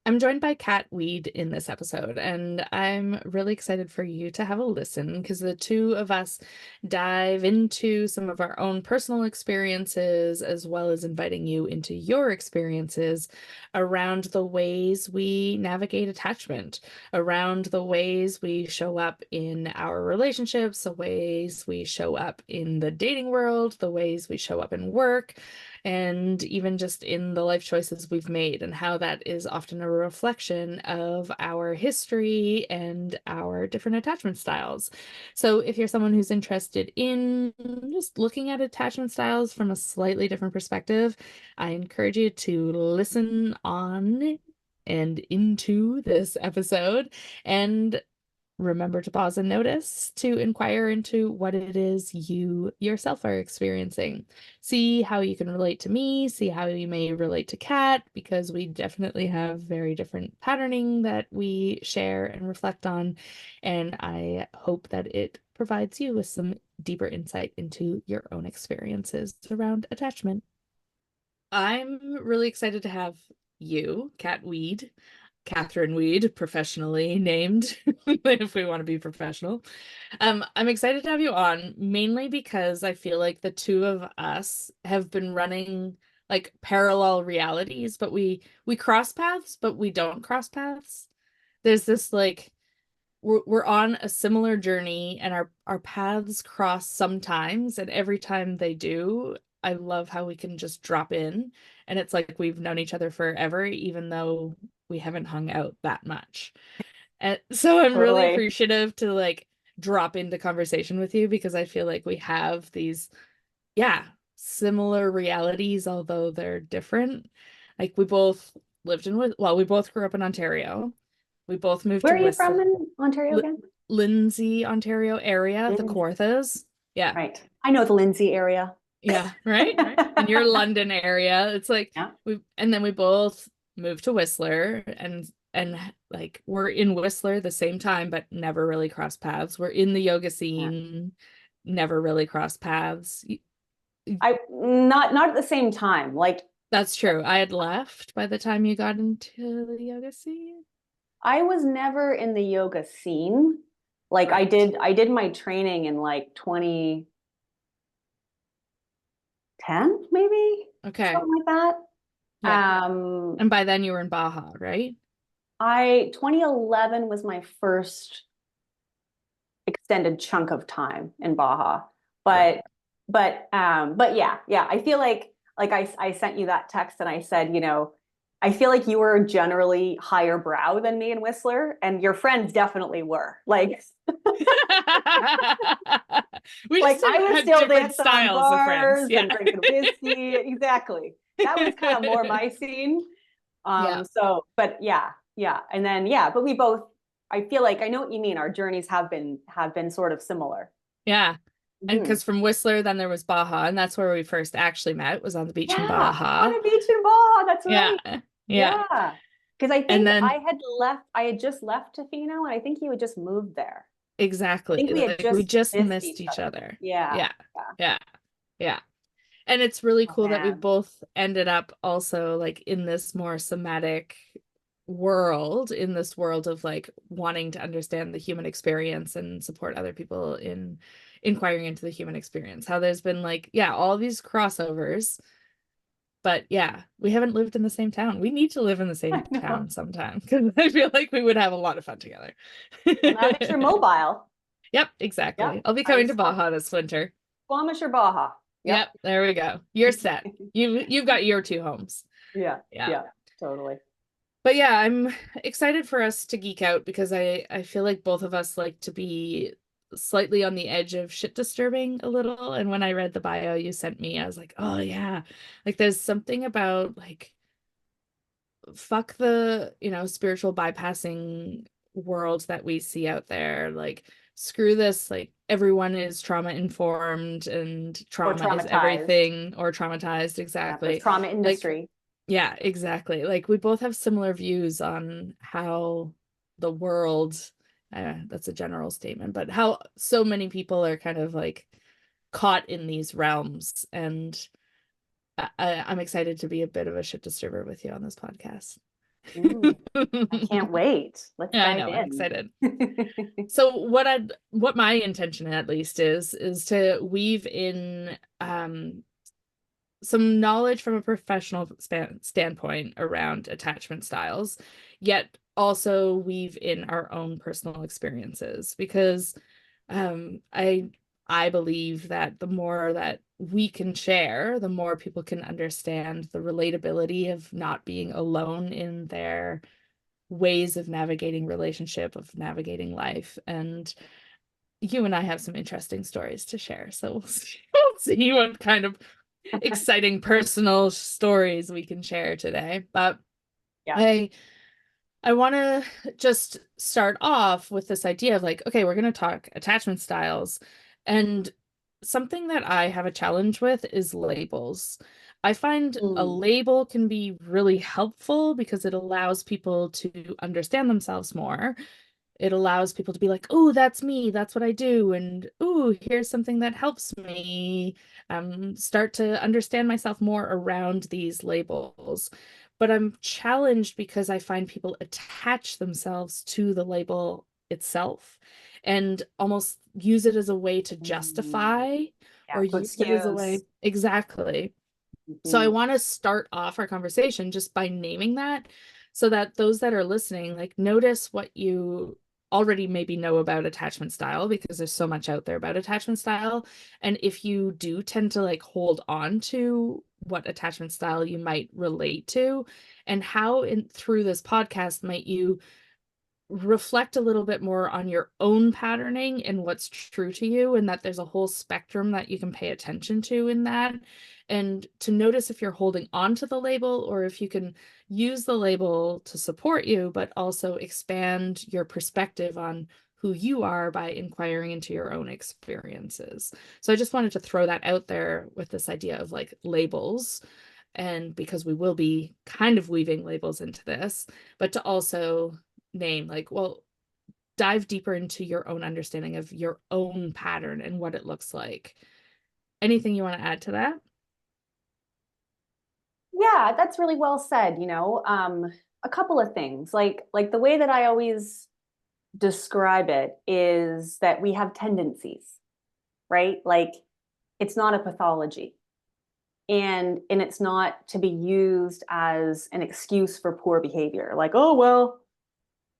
I'm joined by Kat Weed in this episode, and I'm really excited for you to have a listen because the two of us dive into some of our own personal experiences, as well as inviting you into your experiences around the ways we navigate attachment, around the ways we show up in our relationships, the ways we show up in the dating world, the ways we show up in work, and even just in the life choices we've made, and how that is often a reflection of our history and our different attachment styles. So, if you're someone who's interested in just looking at attachment styles from a slightly different perspective, I encourage you to listen on and into this episode. And remember to pause and notice to inquire into what it is you yourself are experiencing. See how you can relate to me, see how you may relate to Kat, because we definitely have very different patterning that we share and reflect on. And I hope that it provides you with some deeper insight into your own experiences around attachment. I'm really excited to have you, Kat Weed, Catherine Weed, professionally named, if we want to be professional. I'm excited to have you on, mainly because I feel like the two of us have been running like parallel realities, but we cross paths, but we don't cross paths. There's this like we're on a similar journey and our paths cross sometimes, and every time they do, I love how we can just drop in and it's like we've known each other forever, even though we haven't hung out that much. And so I'm really Totally. appreciative to like drop into conversation with you because I feel like we have these, yeah, similar realities, although they're different. Like we both lived in, well, we both grew up in Ontario. We both moved Where to are you from Whistler, in Ontario L again? Lindsay, Ontario area, the Lindsay. Kawarthas. Yeah. Right. I know the Lindsay area. Yeah, right? In your London area. It's like Yeah. and then we both moved to Whistler and like we're in Whistler the same time, but never really crossed paths. We're in the yoga Yeah. scene, never really crossed paths. I not at the same time. Like That's true. I had left by the time you got into the yoga scene. I was never in the yoga scene. Like Right. I did my training in like 2010, maybe Okay. something like that. Yeah. Um, And by then you were in Baja, right? I 2011 was my first extended chunk of time in Baja. Right. But but yeah, I feel like I sent you that text and I said, I feel like you were generally higher brow than me in Whistler, and your friends definitely were. We Like just I was had still different dancing on styles of friends. bars Yeah. and drinking whiskey. Exactly. That was kind of more my scene. Yeah. But yeah. And then yeah, but we both I feel like I know what you mean. Our journeys have been sort of similar. Yeah. And Mhm. because from Whistler, then there was Baja, and that's where we first actually met, was on the beach in Yeah, Baja. on a beach in Baja. That's Yeah. right. Yeah. Yeah. Because I And think then I had just left Tofino, and I think you had just moved there. I exactly, think we had like we just just missed missed each each other. other. Yeah. Yeah. Yeah. Yeah. Yeah. And it's really Oh cool that we man. both ended up also like in this more somatic world, in this world of like wanting to understand the human experience and support other people in inquiring into the human experience. How there's been like, yeah, all these crossovers, but yeah, we haven't lived in the same town. We need to live in the I same know. town sometime because I feel like we would have a lot of fun together. Well, now that you're mobile, Yep, yep. exactly. I'll be I'm coming to Baja this winter. Squamish or Baja. Yep. Yep, there we go. You're set. You've got your two homes. Yeah. Yeah. Yeah. Totally. But yeah, I'm excited for us to geek out because I feel like both of us like to be slightly on the edge of shit disturbing a little. And when I read the bio you sent me, I was like, oh yeah. Like there's something about like fuck the, spiritual bypassing world that we see out there. Like screw this, like everyone is trauma informed and Or trauma is traumatized. everything or traumatized. Yeah. This Exactly. trauma Like industry. yeah, exactly. Like we both have similar views on how the world, that's a general statement, but how so many people are kind of like caught in these realms. And I'm excited to be a bit of a shit disturber with you on this podcast. Ooh, I can't wait. Let's Yeah, I dive know, I'm in. excited. So what my intention at least is to weave in some knowledge from a professional standpoint around attachment styles, yet also weave in our own personal experiences because I believe that the more that we can share, the more people can understand the relatability of not being alone in their ways of navigating relationship, of navigating life. And you and I have some interesting stories to share. So we'll see what kind of exciting personal stories we can share today. But Yeah. I I want to just start off with this idea of like, okay, we're going to talk attachment styles. And something that I have a challenge with is labels. I find a Mm. label can be really helpful because it allows people to understand themselves more. It allows people to be like, oh, that's me, that's what I do, and oh, here's something that helps me start to understand myself more around these labels. But I'm challenged because I find people attach themselves to the label itself and almost use it as a way to Mm. justify Yeah, or to use it as a way. excuse. Exactly. So I Mhm. want to start off our conversation just by naming that so that those that are listening, like, notice what you already maybe know about attachment style because there's so much out there about attachment style. And if you do tend to like hold on to what attachment style you might relate to, and how in through this podcast might you reflect a little bit more on your own patterning and what's true to you, and that there's a whole spectrum that you can pay attention to in that, and to notice if you're holding on to the label or if you can use the label to support you, but also expand your perspective on who you are by inquiring into your own experiences. So I just wanted to throw that out there with this idea of like labels, and because we will be kind of weaving labels into this, but to also name like, well, dive deeper into your own understanding of your own pattern and what it looks like. Anything you want to add to that? Yeah, that's really well said, a couple of things. Like the way that I always describe it is that we have tendencies, right? Like it's not a pathology. And it's not to be used as an excuse for poor behavior. Like, oh well,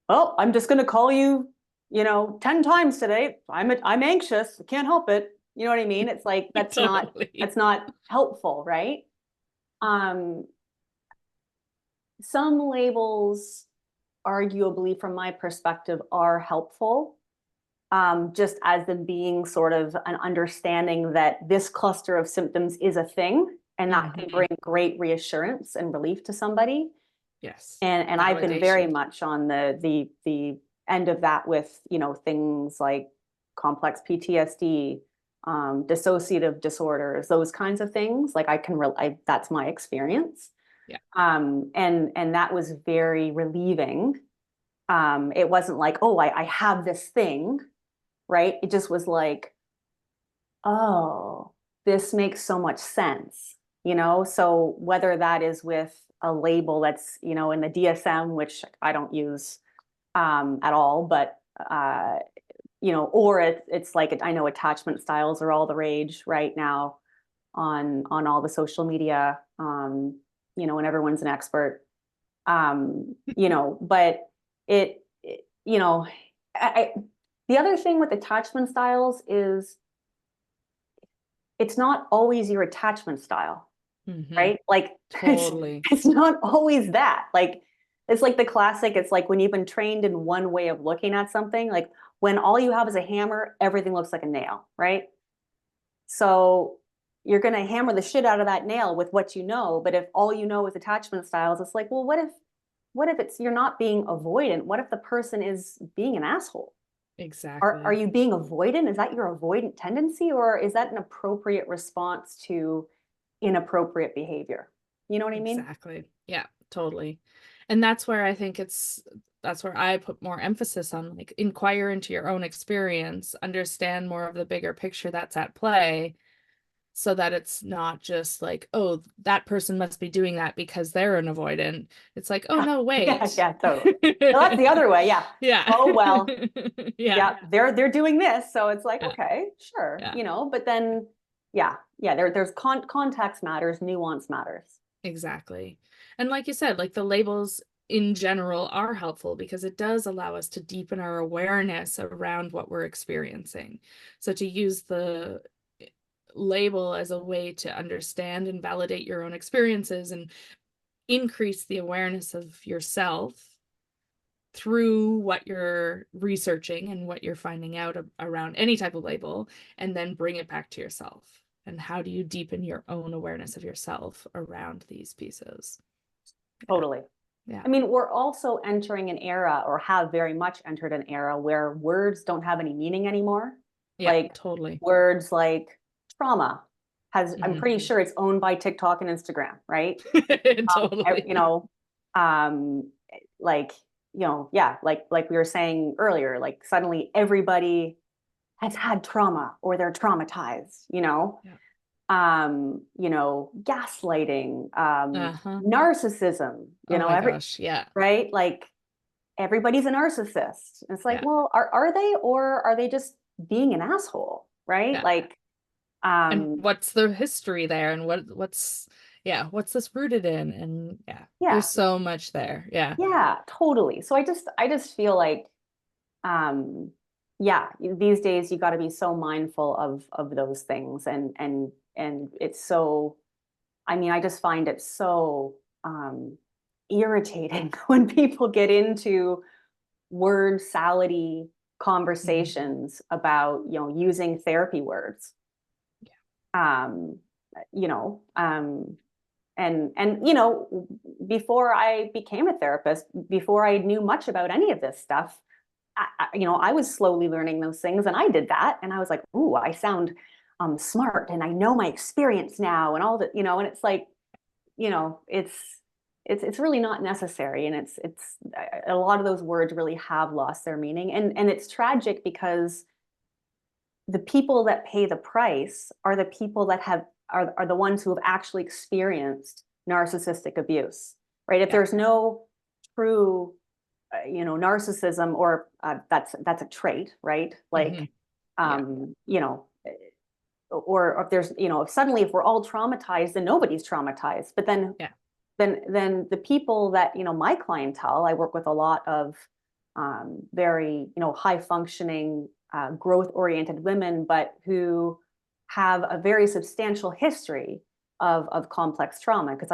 I'm just going to call you, 10 times today. I'm anxious. I can't help it. You know what I mean? It's like Totally. that's not helpful, right? Um, some labels, arguably from my perspective, are helpful, just as them being sort of an understanding that this cluster of symptoms is a thing, and that can Hmm. bring great reassurance and relief to somebody. Yes. And I've been very Validation. much on the end of that with, things like complex PTSD, dissociative disorders, those kinds of things. Like that's my experience. Yeah. And that was very relieving. It wasn't like, oh, I have this thing, right? It just was like, oh, this makes so much sense, So whether that is with a label that's, in the DSM, which I don't use at all, but or it's like I know attachment styles are all the rage right now on all the social media, and everyone's an expert, but it I, the other thing with attachment styles is it's not always your attachment style, Hmm. right? Like it's Totally. it's not always that. Like it's like the classic, it's like when you've been trained in one way of looking at something, like when all you have is a hammer, everything looks like a nail, right? So you're going to hammer the shit out of that nail with what you know, but if all you know is attachment styles, it's like, well, what if it's you're not being avoidant? What if the person is being an asshole? Are Exactly. you being avoidant? Is that your avoidant tendency, or is that an appropriate response to inappropriate behavior? You know what I mean? Exactly. Yeah, totally. And that's where I think that's where I put more emphasis on like inquire into your own experience, understand more of the bigger picture that's at play, so that it's not just like, oh, that person must be doing that because they're an avoidant. It's like, oh Yeah, no, yeah, wait. yeah, totally. No, that's the other way. Yeah. Yeah. Oh, well, Yeah. yeah, they're doing this. So it's like, Yeah. okay, sure, Yeah. but then yeah, there's context matters, nuance matters. Exactly. And like you said, like the labels in general are helpful because it does allow us to deepen our awareness around what we're experiencing. So to use the label as a way to understand and validate your own experiences and increase the awareness of yourself through what you're researching and what you're finding out around any type of label, and then bring it back to yourself. And how do you deepen your own awareness of yourself around these pieces? Yeah. Totally. Yeah. I mean, we're also entering an era, or have very much entered an era, where words don't have any meaning anymore. Yeah, Like totally. words like trauma I'm pretty Mhm. sure it's owned by TikTok and Instagram, right? You Totally. know, um, like, yeah, like we were saying earlier, like suddenly everybody has had trauma or they're traumatized, Yeah. gaslighting, Uh-huh. narcissism, Oh my gosh. Yeah. right? Like everybody's a narcissist. It's like, Yeah. well, are they, or are they just being an asshole, right? Yeah. Like, And um, what's the history there, and what's yeah, what's this rooted in? And yeah, there's yeah, so much there. Yeah. yeah, totally. So I just feel like, um, yeah, these days you got to be so mindful of those things, and it's so. I mean, I just find it so irritating when people get into word salady Mhm. conversations about using therapy words. Um, you know, and before I became a therapist, before I knew much about any of this stuff, I was slowly learning those things, and I did that, and I was like, ooh, I sound smart, and I know my experience now, and all that, and it's like, it's really not necessary, and it's a lot of those words really have lost their meaning, and it's tragic because the people that pay the price are the people that are the ones who have actually experienced narcissistic abuse, right? If Yeah. there's no true narcissism, or that's a trait, right? Hmm. Like, Yeah. um, you know, or if there's, if suddenly, if we're all traumatized, then nobody's traumatized. But then Yeah. then the people that, my clientele, I work with a lot of very, high functioning, growth oriented women, but who have a very substantial history of complex trauma. Because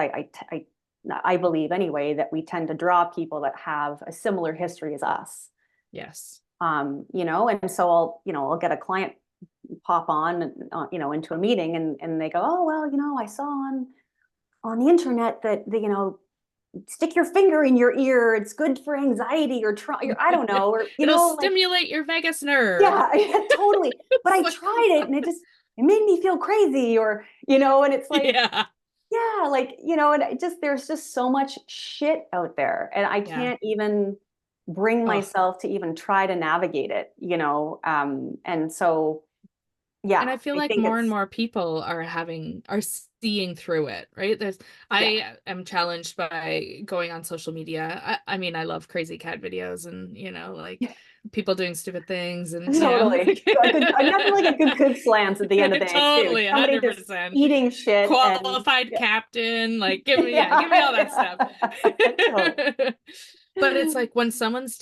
I believe anyway that we tend to draw people that have a similar history as us. Yes. And so I'll get a client pop on, into a meeting, and they go, oh, well, I saw on the internet that stick your finger in your ear, it's good for anxiety, or I don't know, or It'll like, stimulate your vagus nerve. yeah, totally. But It's I like, tried it, and it made me feel crazy, or and it's like, yeah. yeah, like, and there's just so much shit out there, and I Yeah. can't even bring Oh, myself to even try to navigate it, and so and yeah, I feel I like think more and it's, more people are seeing through it, right? yeah. I am challenged by going on social media. I mean, I love crazy cat videos and, like people doing stupid things and, Totally. A good, nothing like a good slams at the end of the day too. totally Somebody just 100%. eating shit, and Qualified yeah, captain, like give me yeah, all that stuff. yeah. Totally. But it's like when someone's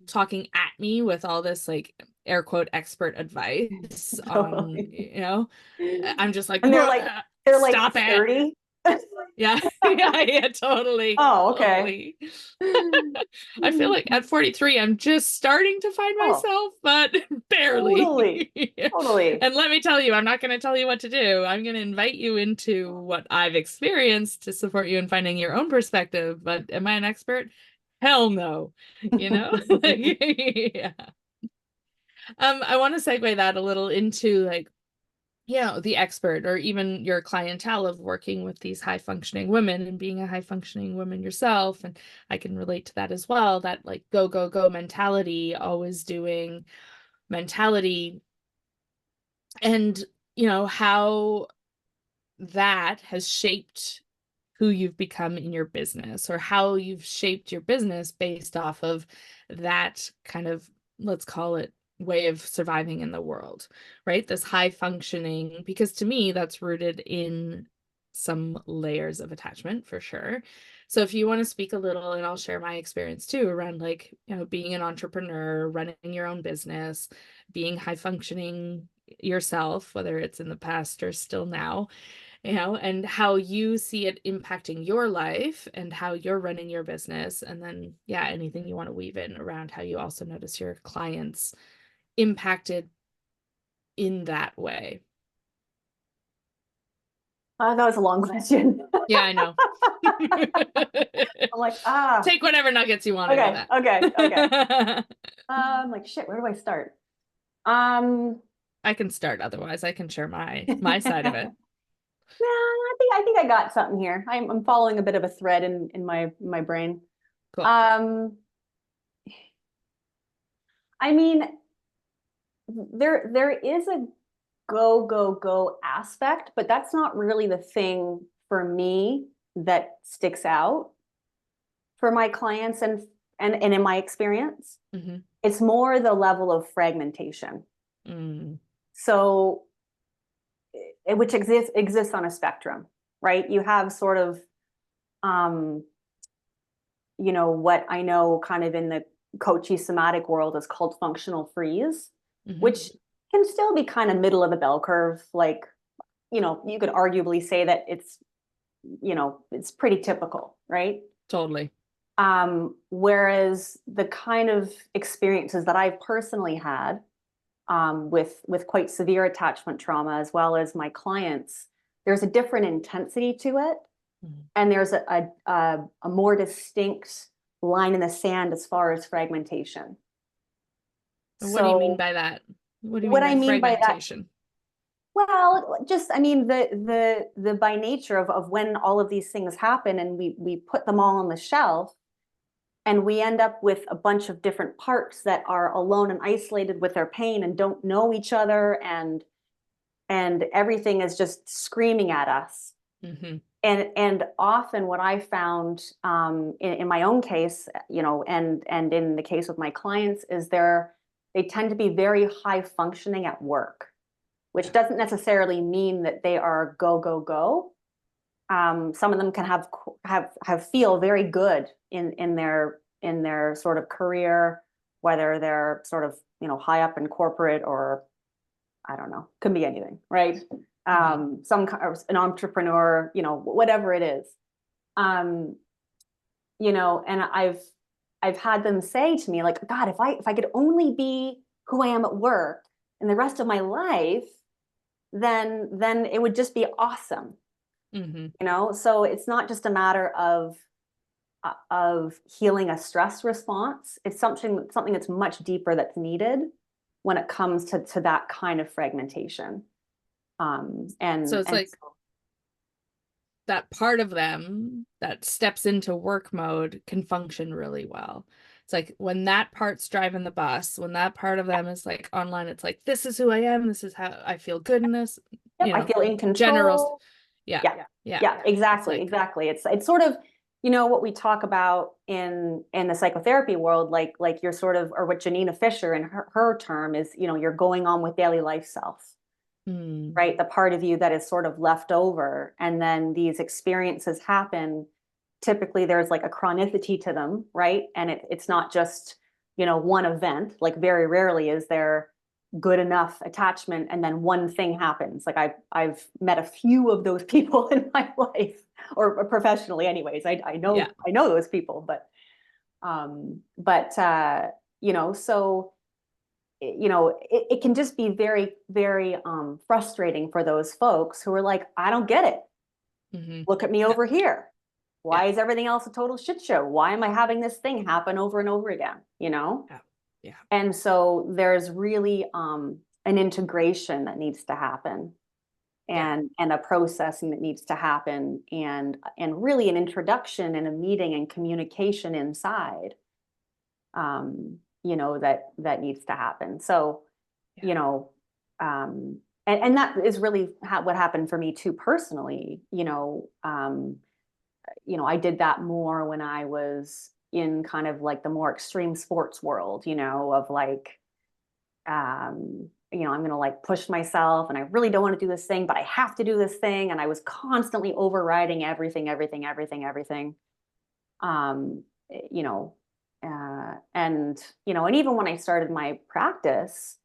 talking at me with all this like air quote expert advice on, Totally. I'm just like, And they're like stop it. 30. Yeah. Yeah, yeah, totally. Oh, okay. Totally. I feel like at 43, I'm just starting to find Oh, myself, but totally. barely. Totally. And let me tell you, I'm not going to tell you what to do. I'm going to invite you into what I've experienced to support you in finding your own perspective. But am I an expert? Hell no. You know? Yeah. I want to segue that a little into like, the expert or even your clientele of working with these high functioning women and being a high functioning woman yourself. And I can relate to that as well, that like go, go, go mentality, always doing mentality. And, how that has shaped who you've become in your business, or how you've shaped your business based off of that kind of, let's call it, way of surviving in the world, right? This high functioning, because to me, that's rooted in some layers of attachment for sure. So if you want to speak a little, and I'll share my experience too around, like, being an entrepreneur, running your own business, being high functioning yourself, whether it's in the past or still now, and how you see it impacting your life and how you're running your business. And then, yeah, anything you want to weave in around how you also notice your clients impacted in that way. That was a long question. Yeah, I know. I'm like, Take whatever nuggets you want out of okay, okay. that. I'm like, shit, where do I start? Um, I can start, otherwise I can share my side of it. No, I think I got something here. I'm following a bit of a thread in my brain. Cool. I mean, there is a go aspect, but that's not really the thing for me that sticks out for my clients and in my experience. Mm-hmm. It's more the level of fragmentation. Mm. So, which exists on a spectrum, right? You have sort of, what I know kind of in the coachy somatic world is called functional freeze, Mm-hmm. which can still be kind of middle of the bell curve. Like, you could arguably say that it's pretty typical, right? Totally. Whereas the kind of experiences that I've personally had with quite severe attachment trauma, as well as my clients, there's a different intensity to it. Mm-hmm. And there's a more distinct line in the sand as far as fragmentation. What do you mean So by that? What do you mean what by I mean by that, fragmentation? well, just I mean the by nature of when all of these things happen and we put them all on the shelf, and we end up with a bunch of different parts that are alone and isolated with their pain and don't know each other, and everything is just screaming at us. Mm-hmm. And often what I found in my own case, and in the case of my clients, is they tend to be very high functioning at work, which doesn't necessarily mean that they are go. Some of them can have feel very good in their sort of career, whether they're sort of high up in corporate, or I don't know, could be anything, right? Some an entrepreneur, whatever it is. And I've had them say to me, like, God, if I could only be who I am at work and the rest of my life, then it would just be awesome. Mm-hmm. So it's not just a matter of healing a stress response. It's something that's much deeper that's needed when it comes to that kind of fragmentation. So it's And like that part of them that steps into work mode can function really well. It's like when that part's driving the bus, when that part of them is like online, it's like, this is who I am. This is how I feel good in this, yep, I feel in general. control. Yeah. Yeah. Yeah. Yeah, exactly. Exactly. It's sort of, what we talk about in the psychotherapy world, like you're sort of, or what Janina Fisher in her term is, you're going on with daily life self. Right? The part of you that is sort of left over. And then these experiences happen. Typically, there's like a chronicity to them, right? And it's not just, one event. Like very rarely is there good enough attachment and then one thing happens. Like I've met a few of those people in my life, or professionally anyways. I know Yeah. I know those people, so it can just be very, very frustrating for those folks who are like, I don't get it. Mm-hmm. Look at me Yeah. over here. Why Yeah. is everything else a total shit show? Why am I having this thing happen over and over again? Yeah. Yeah. And so there's really an integration that needs to happen, Yeah. and a processing that needs to happen, and really an introduction and a meeting and communication inside, that needs to happen. So, Yeah. and that is really what happened for me too personally. I did that more when I was in kind of like the more extreme sports world, of like, I'm going to like push myself and I really don't want to do this thing, but I have to do this thing. And I was constantly overriding everything, everything, everything, everything. Um, you know, and even when I started my practice,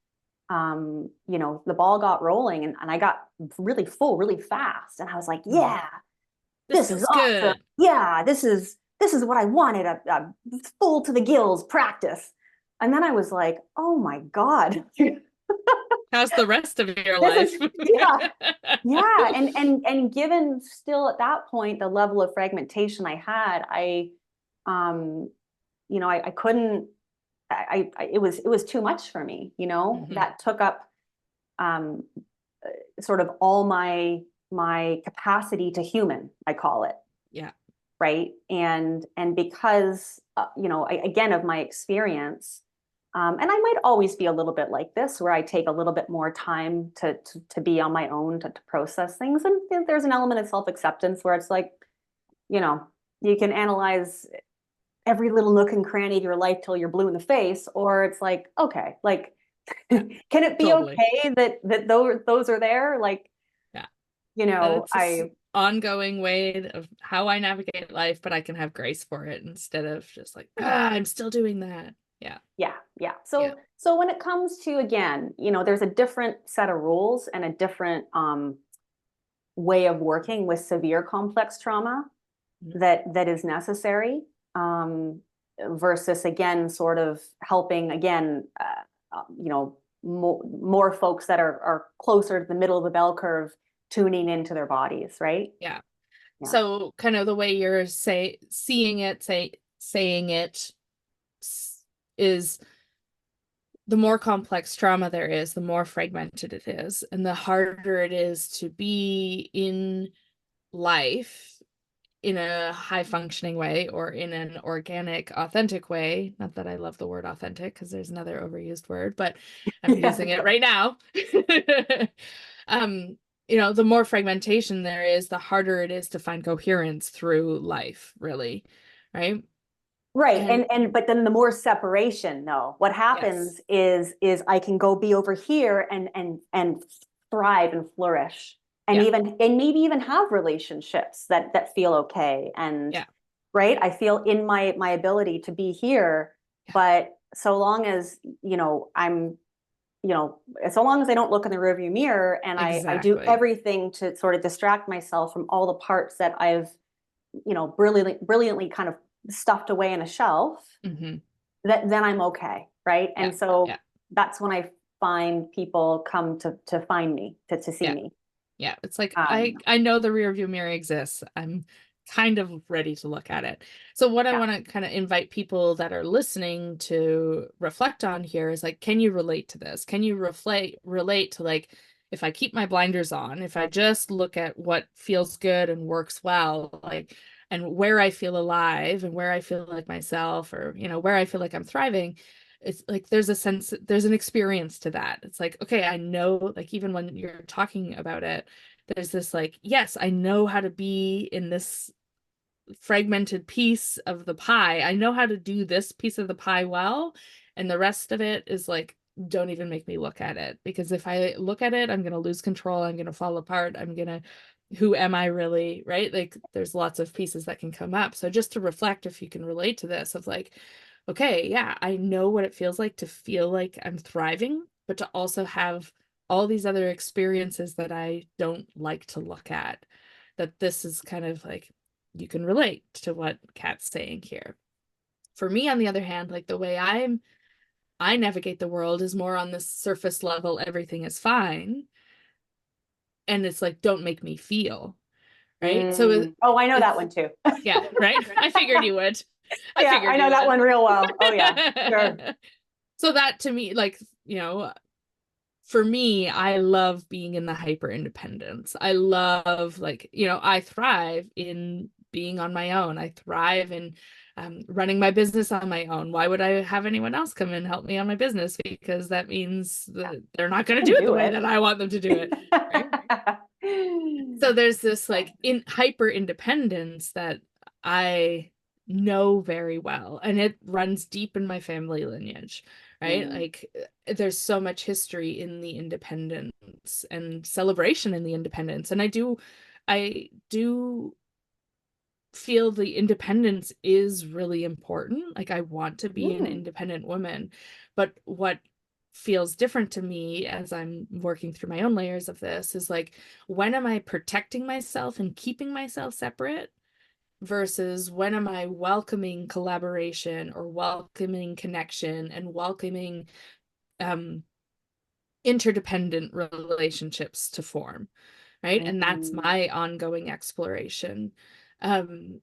the ball got rolling and I got really full really fast. And I was like, Mm. yeah, This this is feels awesome. good. Yeah, this is what I wanted, a full to the gills practice. And then I was like, oh my God. How's the rest of your This is life? yeah, yeah. And given still at that point the level of fragmentation I had, um, I couldn't it was too much for me, Hmm. that took up um sort of all my capacity to human, I call it, Yeah. right? And because again, of my experience, and I might always be a little bit like this, where I take a little bit more time to be on my own, to process things. And there's an element of self-acceptance where it's like, you know you can analyze every little nook and cranny of your life till you're blue in the face, or it's like, okay, like, Yeah. can it be Totally. okay that those are there, like, Yeah. It's this I ongoing way of how I navigate life, but I can have grace for it instead of just like, I'm still doing that. Yeah. yeah, yeah. Yeah. So when it comes to, again, there's a different set of rules and a different way of working with severe complex trauma Mhm. that is necessary, um, versus, again, sort of helping, again, more folks that are closer to the middle of the bell curve, tuning into their bodies, right? Yeah. Yeah. So kind of the way you're saying it is the more complex trauma there is, the more fragmented it is, and the harder it is to be in life in a high functioning way or in an organic, authentic way. Not that I love the word authentic because there's another overused word, but I'm Yeah. using it right now. um, the more fragmentation there is, the harder it is to find coherence through life, really. Right. Right. And And but then the more separation, though, what yes. happens is I can go be over here and thrive and flourish, and Yeah. maybe even have relationships that feel okay. And Yeah. right, I feel in my ability to be here, Yeah. but so long as, so long as I don't look in the rearview mirror and I do Exactly. everything to sort of distract myself from all the parts that I've, brilliantly kind of stuffed away in a shelf, Hmm. that then I'm okay, right? Yeah. And so Yeah. that's when I find people come to find me, to see Yeah. me. Yeah, it's like I Um, I know the rear view mirror exists. I'm kind of ready to look at it. So what I yeah. want to kind of invite people that are listening to reflect on here is like, can you relate to this? Can you relate to, like, if I keep my blinders on, if I just look at what feels good and works well, like, and where I feel alive and where I feel like myself, or where I feel like I'm thriving, it's like there's an experience to that. It's like, okay, I know, like, even when you're talking about it, there's this like, yes, I know how to be in this fragmented piece of the pie. I know how to do this piece of the pie well, and the rest of it is like, don't even make me look at it, because if I look at it, I'm going to lose control, I'm going to fall apart, who am I really, right? Like, there's lots of pieces that can come up. So just to reflect, if you can relate to this, of like, okay, yeah, I know what it feels like to feel like I'm thriving, but to also have all these other experiences that I don't like to look at. That this is kind of like, you can relate to what Kat's saying here. For me, on the other hand, like, the way I navigate the world is more on this surface level, everything is fine. And it's like, don't make me feel, right? So Oh, I know that it's, one too. yeah, right. I figured you would. I Yeah, I figured know you that would. one real well. Oh yeah, sure. So that, to me, like, for me, I love being in the hyper independence. I love, like, I thrive in being on my own. I thrive in running my business on my own. Why would I have anyone else come and help me on my business? Because that means Yeah. that they're not going You to can do it the do way it. that I want them to do it. Right. So there's this like in hyper independence that I know very well, and it runs deep in my family lineage, right? Mm. Like there's so much history in the independence and celebration in the independence. And I do feel the independence is really important. Like I want to be an Mm. independent woman, but what feels different to me as I'm working through my own layers of this is like, when am I protecting myself and keeping myself separate versus when am I welcoming collaboration or welcoming connection and welcoming um interdependent relationships to form, right? And that's Mm. my ongoing exploration. Um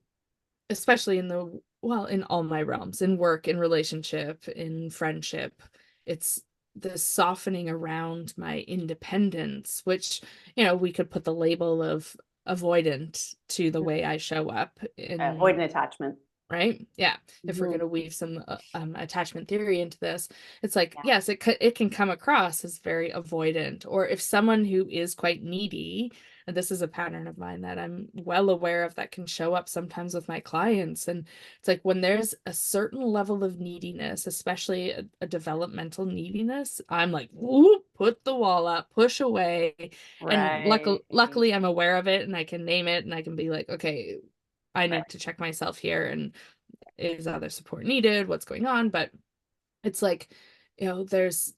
Especially in the, well, in all my realms, in work, in relationship, in friendship. It's the softening around my independence, which, we could put the label of avoidant to the way I show up in, Avoid an attachment. right? Yeah. If we're going Mhm. to weave some attachment theory into this, it's like, Yeah. yes, it can come across as very avoidant. Or if someone who is quite needy, and this is a pattern of mine that I'm well aware of that can show up sometimes with my clients. And it's like when there's a certain level of neediness, especially a developmental neediness, I'm like, whoop, put the wall up, push away. And Right. luckily I'm aware of it and I can name it and I can be like, okay, I Right. need to check myself here, and is other support needed? What's going on? But it's like, there's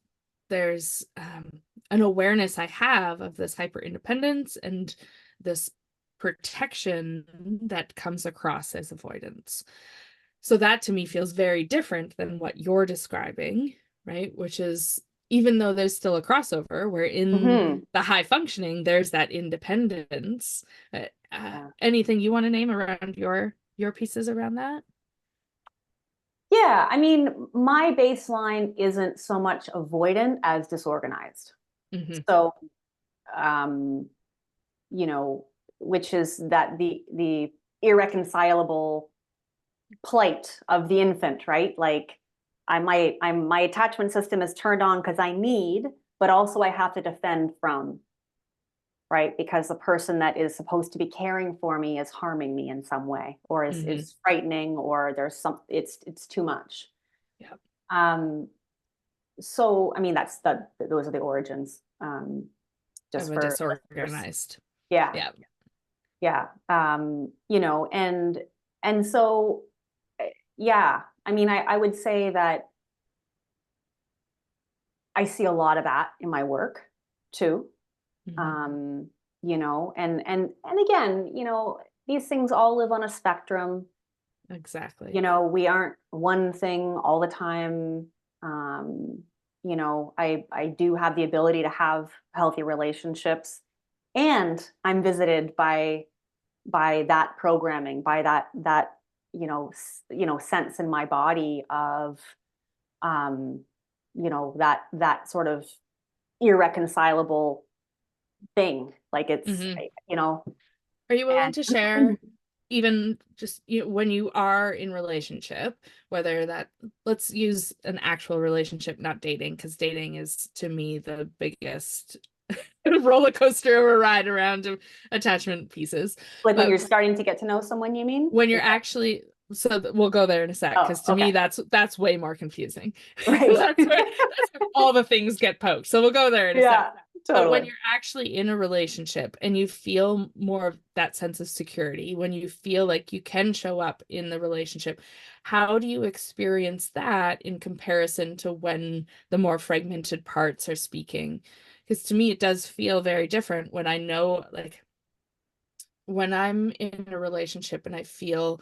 an awareness I have of this hyper independence and this protection that comes across as avoidance. So that to me feels very different than what you're describing, right? Which is, even though there's still a crossover where in Hmm. the high functioning there's that independence. Yeah. Anything you want to name around your pieces around that? Yeah, I mean, my baseline isn't so much avoidant as disorganized. Hmm. So, um, you know, which is that the irreconcilable plight of the infant, right? Like my attachment system is turned on because I need, but also I have to defend from, right? Because the person that is supposed to be caring for me is harming me in some way, or Hmm. is frightening, or there's some it's too much. Yeah. Um, so I mean those are the origins. Of Just a for disorganized. yeah, Yeah. yeah. And so yeah, I mean I would say that I see a lot of that in my work too. Hmm. Um, and again, these things all live on a spectrum. Exactly. We aren't one thing all the time. Um, I do have the ability to have healthy relationships, and I'm visited by that programming, by that sense in my body of um, that sort of irreconcilable thing. Like it's Hmm. you know, Are you willing and to share, even just, when you are in relationship, whether that, let's use an actual relationship, not dating, because dating is to me the biggest roller coaster of a ride around of attachment pieces. like when But you're starting to get to know someone, you mean? when you're Is that actually, we'll go there in a sec, oh, because to me okay. that's way more confusing. Right. That's where all the things get poked. So we'll go there in a sec. Yeah, But when totally. you're actually in a relationship and you feel more of that sense of security, when you feel like you can show up in the relationship, how do you experience that in comparison to when the more fragmented parts are speaking? Because to me, it does feel very different when I know, like, when I'm in a relationship and I feel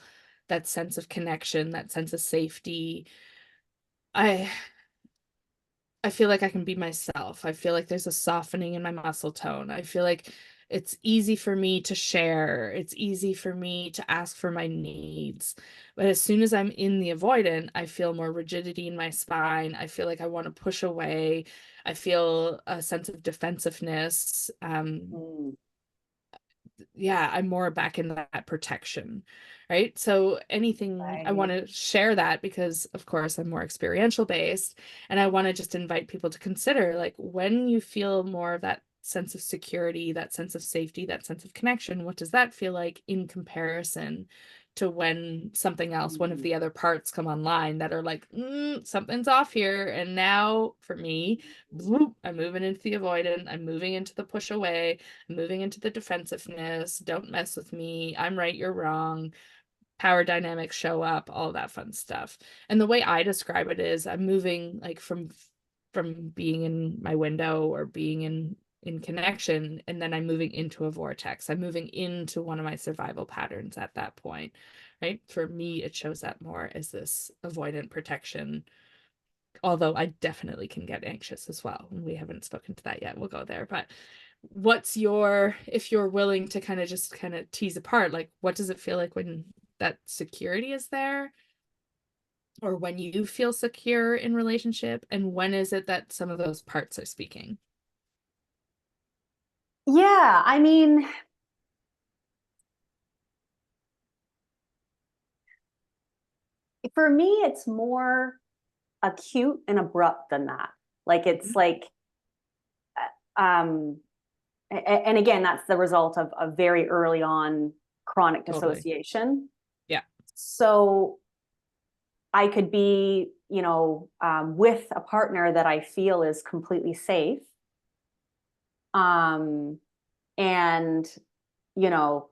that sense of connection, that sense of safety, I I feel like I can be myself. I feel like there's a softening in my muscle tone. I feel like it's easy for me to share. It's easy for me to ask for my needs. But as soon as I'm in the avoidant, I feel more rigidity in my spine. I feel like I want to push away. I feel a sense of defensiveness. Mm. yeah, I'm more back in that protection, right? So anything, I want Right. to share that because, of course, I'm more experiential based, and I want to just invite people to consider like when you feel more of that sense of security, that sense of safety, that sense of connection, what does that feel like in comparison to when something else, one of Mhm. the other parts come online that are like, something's off here. And now for me, bloop, I'm moving into the avoidant, I'm moving into the push away, moving into the defensiveness, don't mess with me, I'm right, you're wrong, power dynamics show up, all that fun stuff. And the way I describe it is I'm moving like from being in my window or being in connection, and then I'm moving into a vortex. I'm moving into one of my survival patterns at that point, right? For me, it shows up more as this avoidant protection, although I definitely can get anxious as well. We haven't spoken to that yet. We'll go there. But what's your, if you're willing to kind of just kind of tease apart, like what does it feel like when that security is there, or when you feel secure in relationship, and when is it that some of those parts are speaking? Yeah, I mean, for me, it's more acute and abrupt than that. Like it's Mhm. like, um, and again, that's the result of a very early on chronic Totally. dissociation. Yeah. So I could be, with a partner that I feel is completely safe. Um, and, you know,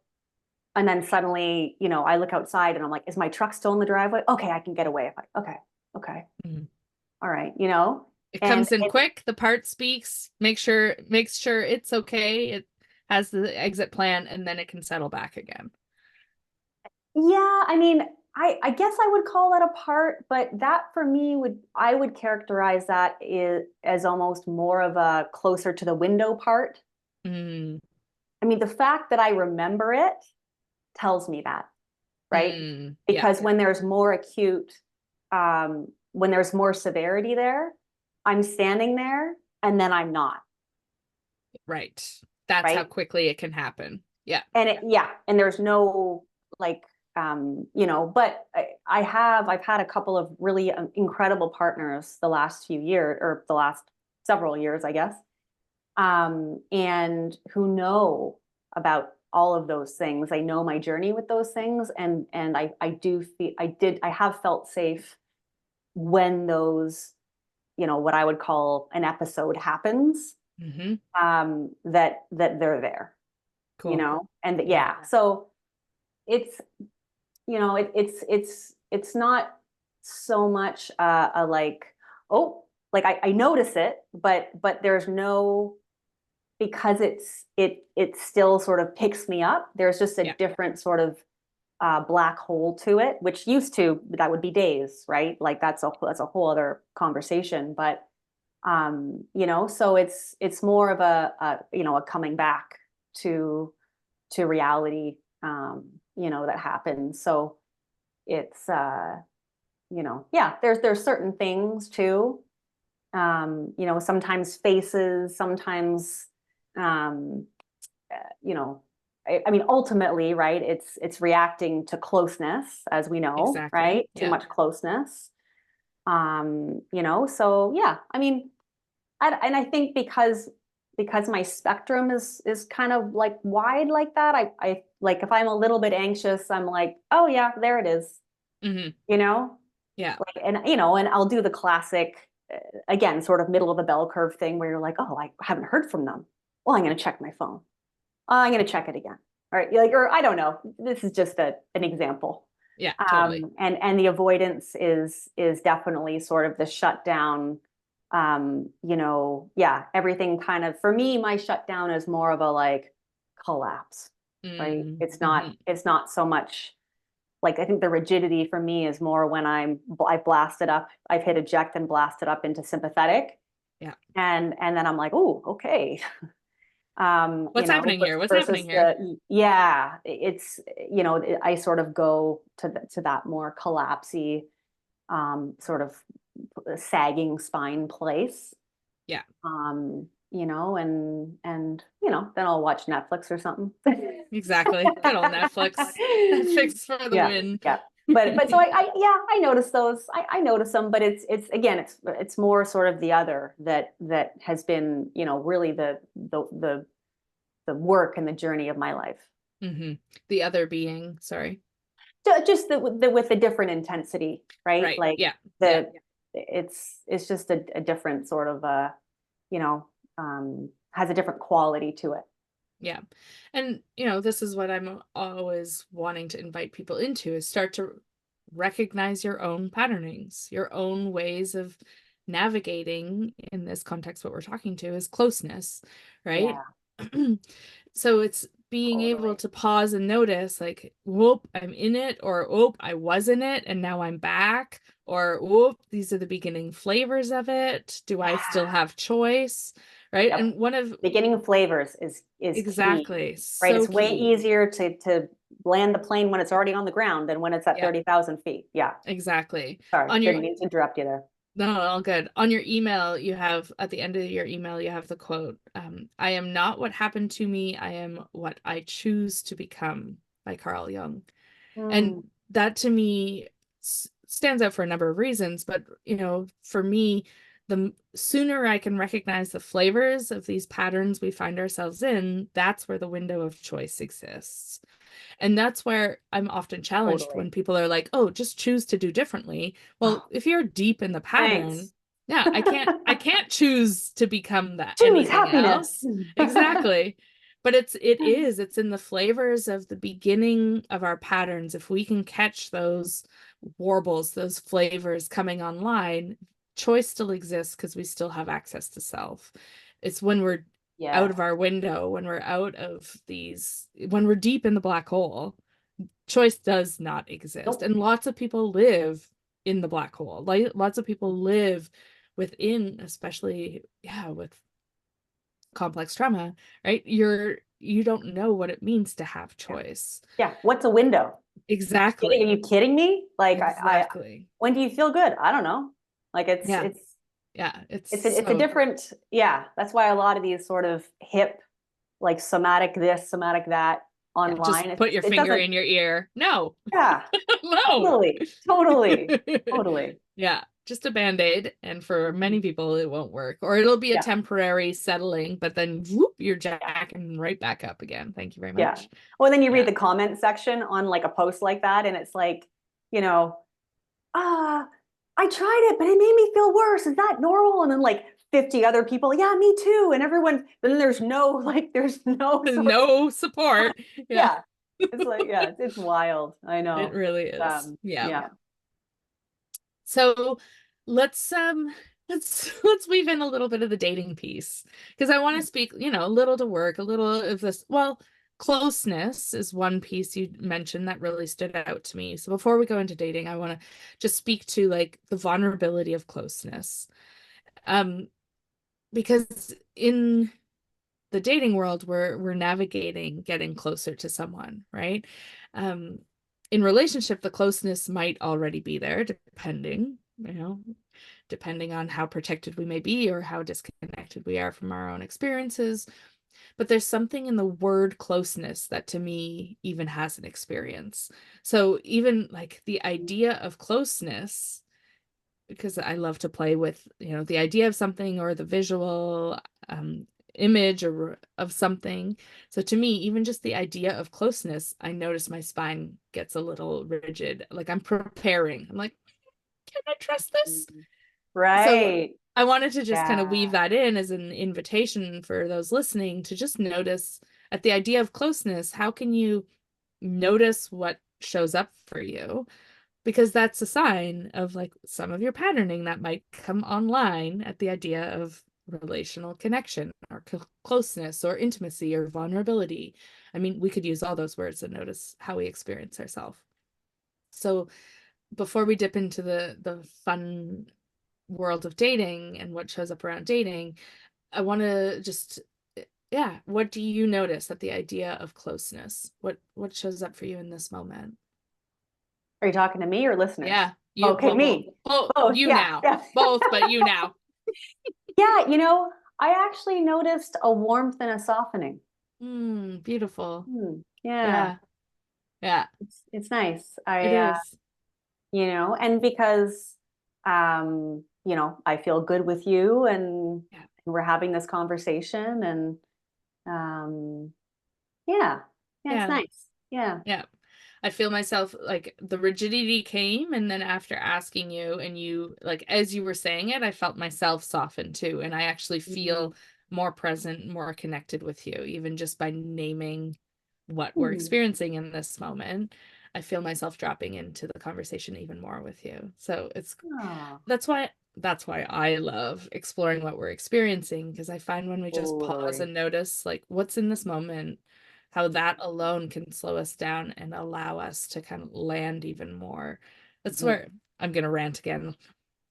and then suddenly, I look outside and I'm like, is my truck still in the driveway? Okay, I can get away. If I, okay, okay, Mhm. all right, It and comes in quick, the part speaks, makes sure it's okay, it has the exit plan, and then it can settle back again. yeah, I mean, I guess I would call that a part, but that for me I would characterize that as almost more of a closer to the window part. Mm, I mean, the fact that I remember it tells me that, right? yeah, Because when there's more acute, when there's more severity there, I'm standing there and then I'm not, right. That's how right? quickly it can happen. Yeah. And yeah, and there's no like, but I've had a couple of really incredible partners the last few years or the last several years, I guess, and who know about all of those things. I know my journey with those things, and I do feel I have felt safe when those, what I would call an episode happens, Hmm. that they're there, Cool. and Yeah. yeah. So it's, it's not so much a like, oh, like I notice it, but there's no, because it still sort of picks me up. There's just a Yeah. different sort of black hole to it, which used to, that would be days, right? Like that's a whole other conversation. But so it's more of a coming back to reality, that happens. So it's yeah, there's certain things too, sometimes faces, sometimes, um, you know, I mean, ultimately, right? It's reacting to closeness, as we know, Exactly. right? Too Yeah. much closeness. So yeah, I mean, and I think because my spectrum is kind of like wide like that, I like if I'm a little bit anxious, I'm like, oh yeah, there it is, Hmm. you know? Yeah. Like, and and I'll do the classic, again, sort of middle of the bell curve thing where you're like, oh, I haven't heard from them. Well, I'm going to check my phone. I'm going to check it again. All right, like, or I don't know. This is just an example. Yeah. Totally. And the avoidance is definitely sort of the shutdown. Yeah, everything kind of, for me, my shutdown is more of a like collapse, right? Mm-hmm. It's not so much like, I think the rigidity for me is more when I blasted up, I've hit eject and blasted up into sympathetic. Yeah. And then I'm like, oh, okay. What's happening here? What's happening Versus here? the, yeah, it's, I sort of go to that more collapsy, sort of sagging spine place. Yeah. then I'll watch Netflix or something. Exactly. Good old Netflix. Netflix for the Yeah, win. yeah. But so yeah, I notice those. I notice them, but it's again, it's more sort of the other that has been, really the work and the journey of my life. Hmm. The other being, sorry. Just with a different intensity, right? Right. Like Yeah. Yeah. the it's just a different sort of you know, has a different quality to it. Yeah. And, this is what I'm always wanting to invite people into is start to recognize your own patternings, your own ways of navigating in this context. What we're talking to is closeness, right? Yeah, So it's being able totally. to pause and notice, like, whoop, I'm in it, or whoop, I was in it and now I'm back, or whoop, these are the beginning flavors of it. Do I still Yeah. have choice? Right. Yep. And one of Beginning of flavors is key, exactly right? so It's way key. easier to land the plane when it's already on the ground than when it's at Yeah, 30,000 feet. Yeah. exactly. Sorry, On your didn't mean to interrupt you there. No, all good. On your email, you have at the end of your email, you have the quote, I am not what happened to me, I am what I choose to become by Carl Jung. And Mm, that to me stands out for a number of reasons, but for me, the sooner I can recognize the flavors of these patterns we find ourselves in, that's where the window of choice exists. And that's where I'm often challenged totally. when people are like, "Oh, just choose to do differently." Well, Oh, if you're deep in the pattern, thanks. yeah, I can't choose to become that Choose anything happiness. else. Exactly. But it's in the flavors of the beginning of our patterns. If we can catch those warbles, those flavors coming online, choice still exists because we still have access to self. It's when we're out Yes. of our window, when we're deep in the black hole, choice does not exist. Nope. And lots of people live in the black hole. Like lots of people live within, especially, yeah, with complex trauma, right? You don't know what it means to have Yeah. choice. Yeah. What's a window? Are Exactly. you kidding me? Like Exactly. when do you feel good? I don't know. Like Yeah. Yeah. It's it's a so different, yeah. That's why a lot of these sort of hip, like somatic this, somatic that yeah, just online, put your it finger doesn't, in your ear. No. yeah, No. totally, totally, totally. Yeah, just a band-aid. And for Mhm. many people, it won't work. Or it'll be a Yeah, temporary settling, but then whoop, you're jacking right back up again. Thank you very yeah. much. Well, then you read Yeah. the comment section on like a post like that, and it's like, you know, ah, I tried it, but it made me feel worse. Is that normal? And then like 50 other people, yeah, me too. And everyone, then there's no sort of, No support. Yeah, yeah. It's like, yeah, it's wild. I it know. really is. Yeah. Yeah. So let's let's weave in a little bit of the dating piece because I want to speak, a little to work, a little of this. Well, closeness is one piece you mentioned that really stood out to me. So before we go into dating, I want to just speak to like the vulnerability of closeness. Um, because in the dating world we're navigating getting closer to someone, right? Um, in relationship, the closeness might already be there, depending on how protected we may be or how disconnected we are from our own experiences. But there's something in the word closeness that to me even has an experience. So even like the idea of closeness, because I love to play with, the idea of something or the visual image or of something. So to me, even just the idea of closeness, I notice my spine gets a little rigid. Like I'm preparing. I'm like, can I trust this? So Right. I wanted to just kind of weave Yeah. that in as an invitation for those listening to just notice at the idea of closeness, how can you notice what shows up for you? Because that's a sign of like some of your patterning that might come online at the idea of relational connection or closeness or intimacy or vulnerability. I mean, we could use all those words and notice how we experience ourselves. So before we dip into the fun world of dating and what shows up around dating, I want to just yeah, what do you notice at the idea of closeness? What shows up for you in this moment? Are you talking to me or listeners? Yeah, you Okay, well, me. well, Both. you Yeah. now. Yeah. Both, but you now. Yeah, I actually noticed a warmth and a softening. Beautiful. Yeah, Yeah. Yeah, it's nice. it is. And because I feel good with you, Yeah. and we're having this conversation, and um yeah. Yeah, it's Yeah. nice. Yeah. Yeah. I feel myself like the rigidity came, and then after asking you, and you like as you were saying it, I felt myself soften too, and I actually Mhm. feel more present, more connected with you, even just by naming what we're Hmm. experiencing in this moment. I feel myself dropping into the conversation even more with you. So Oh, that's why that's why I love exploring what we're experiencing, because I find when we just pause totally. and notice like what's in this moment, how that alone can slow us down and allow us to kind of land even more. That's Mhm. where I'm going to rant again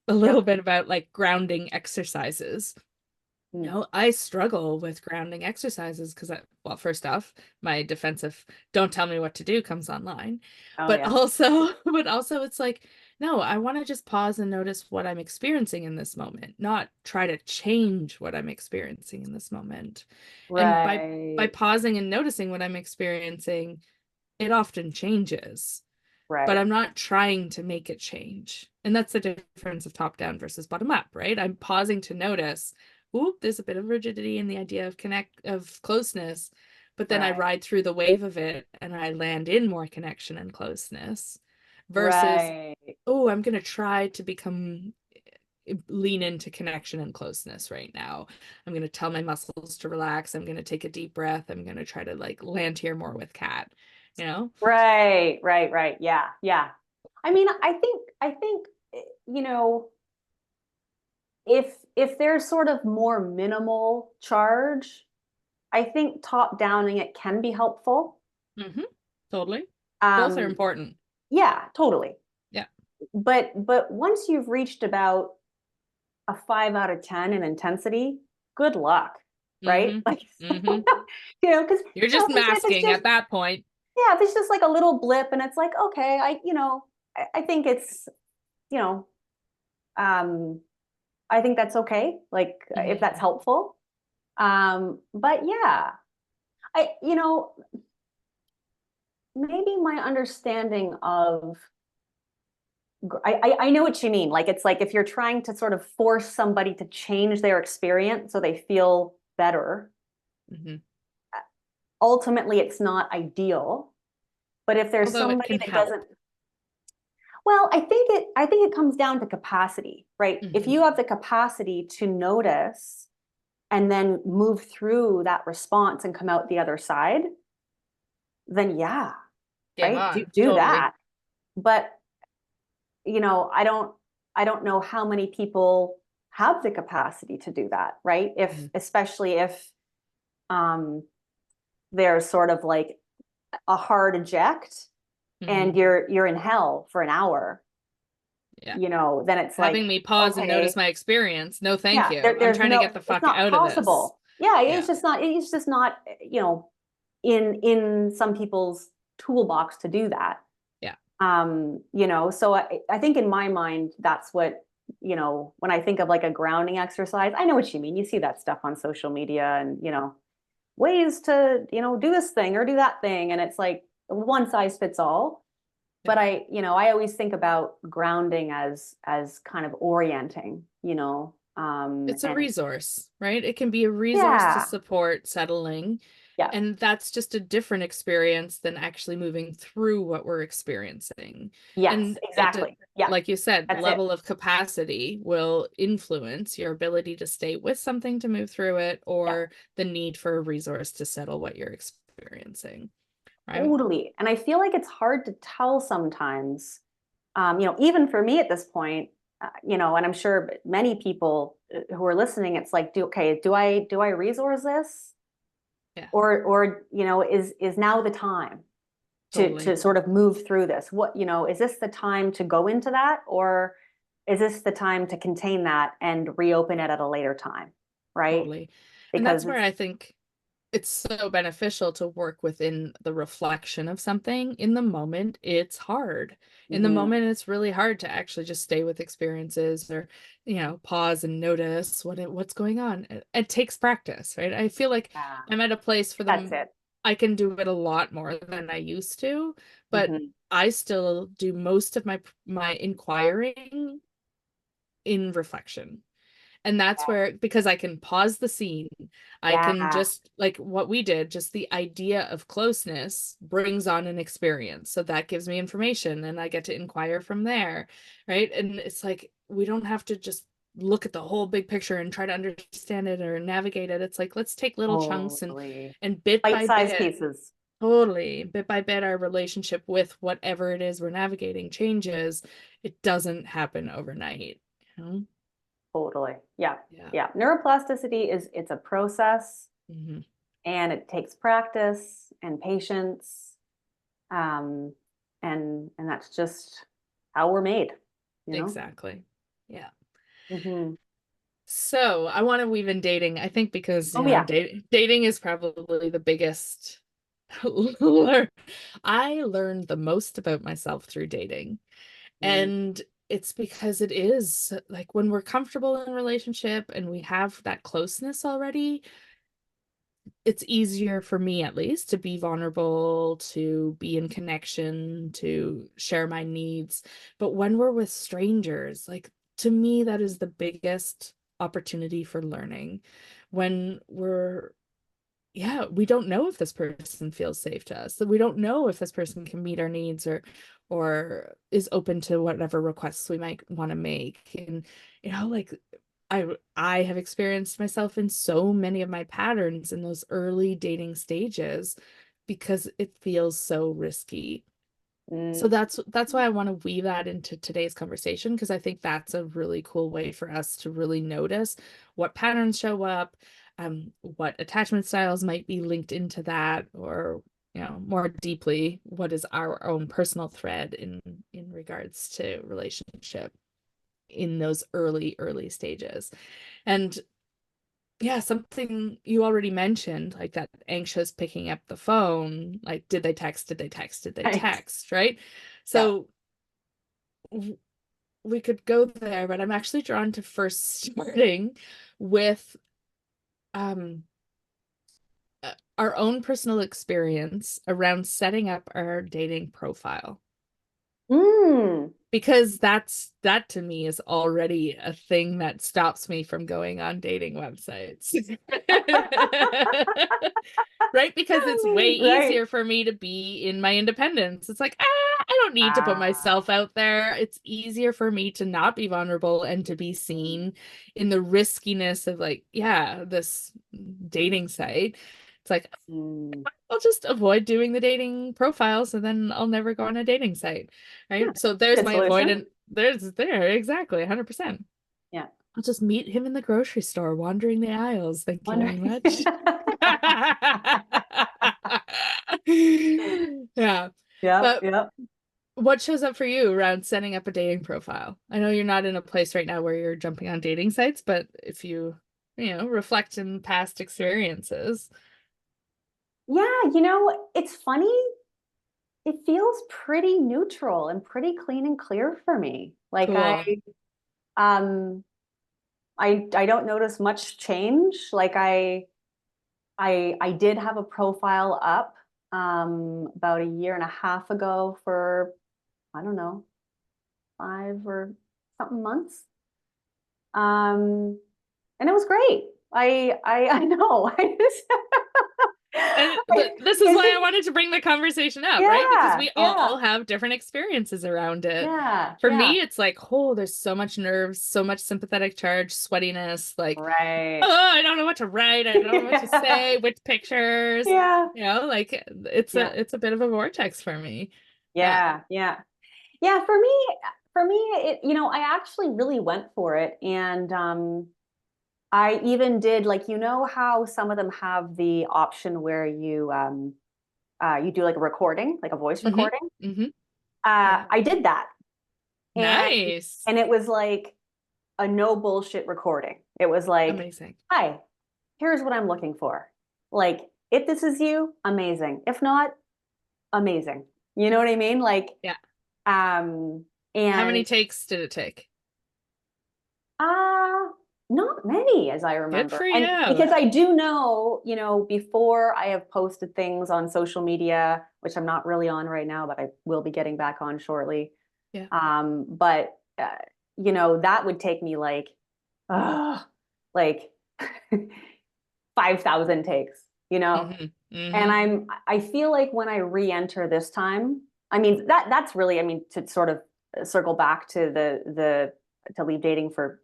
a little Yep. bit about like grounding exercises. Mm. I struggle with grounding exercises because well, first off, my defensive "don't tell me what to do" comes online. Oh But yeah. also, but also it's like, no, I want to just pause and notice what I'm experiencing in this moment, not try to change what I'm experiencing in this moment. And by Right. pausing and noticing what I'm experiencing, it often changes, but Right. I'm not trying to make it change. And that's the difference of top down versus bottom up, right? I'm pausing to notice, ooh, there's a bit of rigidity in the idea of closeness, but then I Right. ride through the wave of it and I land in more connection and closeness versus, Right. oh, I'm going to try to lean into connection and closeness right now. I'm going to tell my muscles to relax. I'm going to take a deep breath. I'm going to try to like land here more with Kat, you know? Right. Right. Right. Yeah. Yeah. I mean, I think, you know, if there's sort of more minimal charge, I think top downing it can be helpful. Mm-hmm. Totally. Both are Um, important. yeah, totally. Yeah. But once you've reached about a 5 out of 10 in intensity, good luck, right? Mm-hmm. Like, Mm-hmm. because You're just if it's masking just at that point. yeah, if it's just like a little blip, and it's like, okay, I think it's, you know, um, I think that's okay. Like, if that's Mm-hmm. helpful. But yeah, I, you know, maybe my understanding of I know what you mean. Like, it's like if you're trying to sort of force somebody to change their experience so they feel better, Mm-hmm. ultimately it's not ideal. But if there's Although it somebody can that help. doesn't, well, I think it comes down to capacity, right? If Mm-hmm. you have the capacity to notice and then move through that response and come out the other side, then yeah, Game right? Do on. do Totally. that. But I don't know how many people have the capacity to do that, right? If Mm-hmm. especially if um there's sort of like a hard eject, Mm-hmm. and you're in hell for an hour, Yeah. then it's Having like, me pause and notice okay, my experience. No, thank yeah, you. I'm there's trying to no, get the it's fuck not out of this. possible. Yeah, Yeah. it's just not, in some people's toolbox to do that. Yeah. So I think in my mind, that's what, when I think of like a grounding exercise, I know what you mean. You see that stuff on social media, and, ways to, do this thing or do that thing. And it's like one size fits all. Yeah. But I always think about grounding as kind of orienting, It's a and resource, right? It can be a resource to yeah, support settling. yeah, And that's just a different experience than actually moving through what we're experiencing. yes, And exactly. Yeah, like you said, that's it. level of capacity will influence your ability to stay with something to move through it, Yeah. or the need for a resource to settle what you're experiencing, right? Totally. And I feel like it's hard to tell sometimes, even for me at this point, and I'm sure many people who are listening, it's like, do I resource this? Yeah, Or, is now the time to totally. sort of move through this? Is this the time to go into that? Or is this the time to contain that and reopen it at a later time? Right. Totally. And Because that's where it's, I think it's so beneficial to work within the reflection of something. In the moment, it's hard. In the Hmm. moment, it's really hard to actually just stay with experiences or, pause and notice what's going on. It takes practice, right? I feel like Yeah, I'm at a place for that's them. it. I can do it a lot more than I used to, but Hmm. I still do most of my inquiring in reflection. And that's where, because I can pause the scene, I can Yeah. just, like what we did, just the idea of closeness brings on an experience. So that gives me information and I get to inquire from there, right? And it's like, we don't have to just look at the whole big picture and try to understand it or navigate it. It's like, let's take little chunks Totally. and bit by Bite-sized bit, pieces. totally, bit by bit, our relationship with whatever it is we're navigating changes. It doesn't happen overnight, you know? Totally. Yeah. Yeah. Yeah. Neuroplasticity it's a process, Hmm. and it takes practice and patience. Um, and that's just how we're made, you know? Exactly. Yeah. Hmm. So I want to weave in dating, I think, because, Oh yeah. dating is probably the biggest. lear- I learned the most about myself through dating. Mm. And it's because it is like when we're comfortable in a relationship and we have that closeness already, it's easier for me at least to be vulnerable, to be in connection, to share my needs. But when we're with strangers, like to me, that is the biggest opportunity for learning. When yeah, we don't know if this person feels safe to us. So we don't know if this person can meet our needs or is open to whatever requests we might want to make. And like I have experienced myself in so many of my patterns in those early dating stages because it feels so risky. So Mm. that's why I want to weave that into today's conversation, because I think that's a really cool way for us to really notice what patterns show up, what attachment styles might be linked into that, or more deeply, what is our own personal thread in regards to relationship in those early stages. And yeah, something you already mentioned, like that anxious picking up the phone, like did they text, did they text, did they Right. text, right? Yeah. So we could go there, but I'm actually drawn to first starting with um our own personal experience around setting up our dating profile. Mm. Because that to me is already a thing that stops me from going on dating websites. Right? Because it's way Right. easier for me to be in my independence. It's like, I don't need to put Ah. myself out there. It's easier for me to not be vulnerable and to be Mm. seen in the riskiness of, like, yeah, this dating site. It's like, Mm. I'll just avoid doing the dating profile, so then I'll never go on a dating site. Yeah. Right? So there's Good my solution. avoidant. There, exactly, 100%. Yeah. I'll just meet him in the grocery store, wandering the aisles. Thank you very Wondering. much. Yeah. Yep. But Yep. what shows up for you around setting up a dating profile? I know you're not in a place right now where you're jumping on dating sites, but if reflect in past experiences. Yeah, it's funny. It feels pretty neutral and pretty clean and clear for me. Like Cool. um I don't notice much change. Like I did have a profile up about a year and a half ago for, I don't know, 5 or something months. And it was great. I know. I just And I, this is why I it's wanted to bring the conversation up, right? Because yeah, we yeah, all have different experiences around it. yeah, For yeah. me, it's like, oh, there's so much nerves, so much sympathetic charge, sweatiness, like, Right. oh, I don't know what to write, I don't know what to say, which pictures, Yeah, like it's yeah, a bit of a vortex for me. Yeah. yeah, yeah. Yeah, for me, I actually really went for it. And I even did, like, how some of them have the option where you do like a recording, like a voice Mm-hmm. recording. Mm-hmm. Yeah. I did that. And Nice. and it was like a no bullshit recording. It was like, Amazing. hi, here's what I'm looking for. Like, if this is you, amazing. If not, amazing. You know what I mean? Like, Yeah. um, How many and takes did it take? uh not many as I Good remember. for And you. because I do know, before I have posted things on social media, which I'm not really on right now, but I will be getting back on shortly. Yeah. But that would take me uh, like 5,000 takes, and Hmm. I feel like when I re-enter this time, I mean that's really, I mean, to sort of circle back to the to leave dating for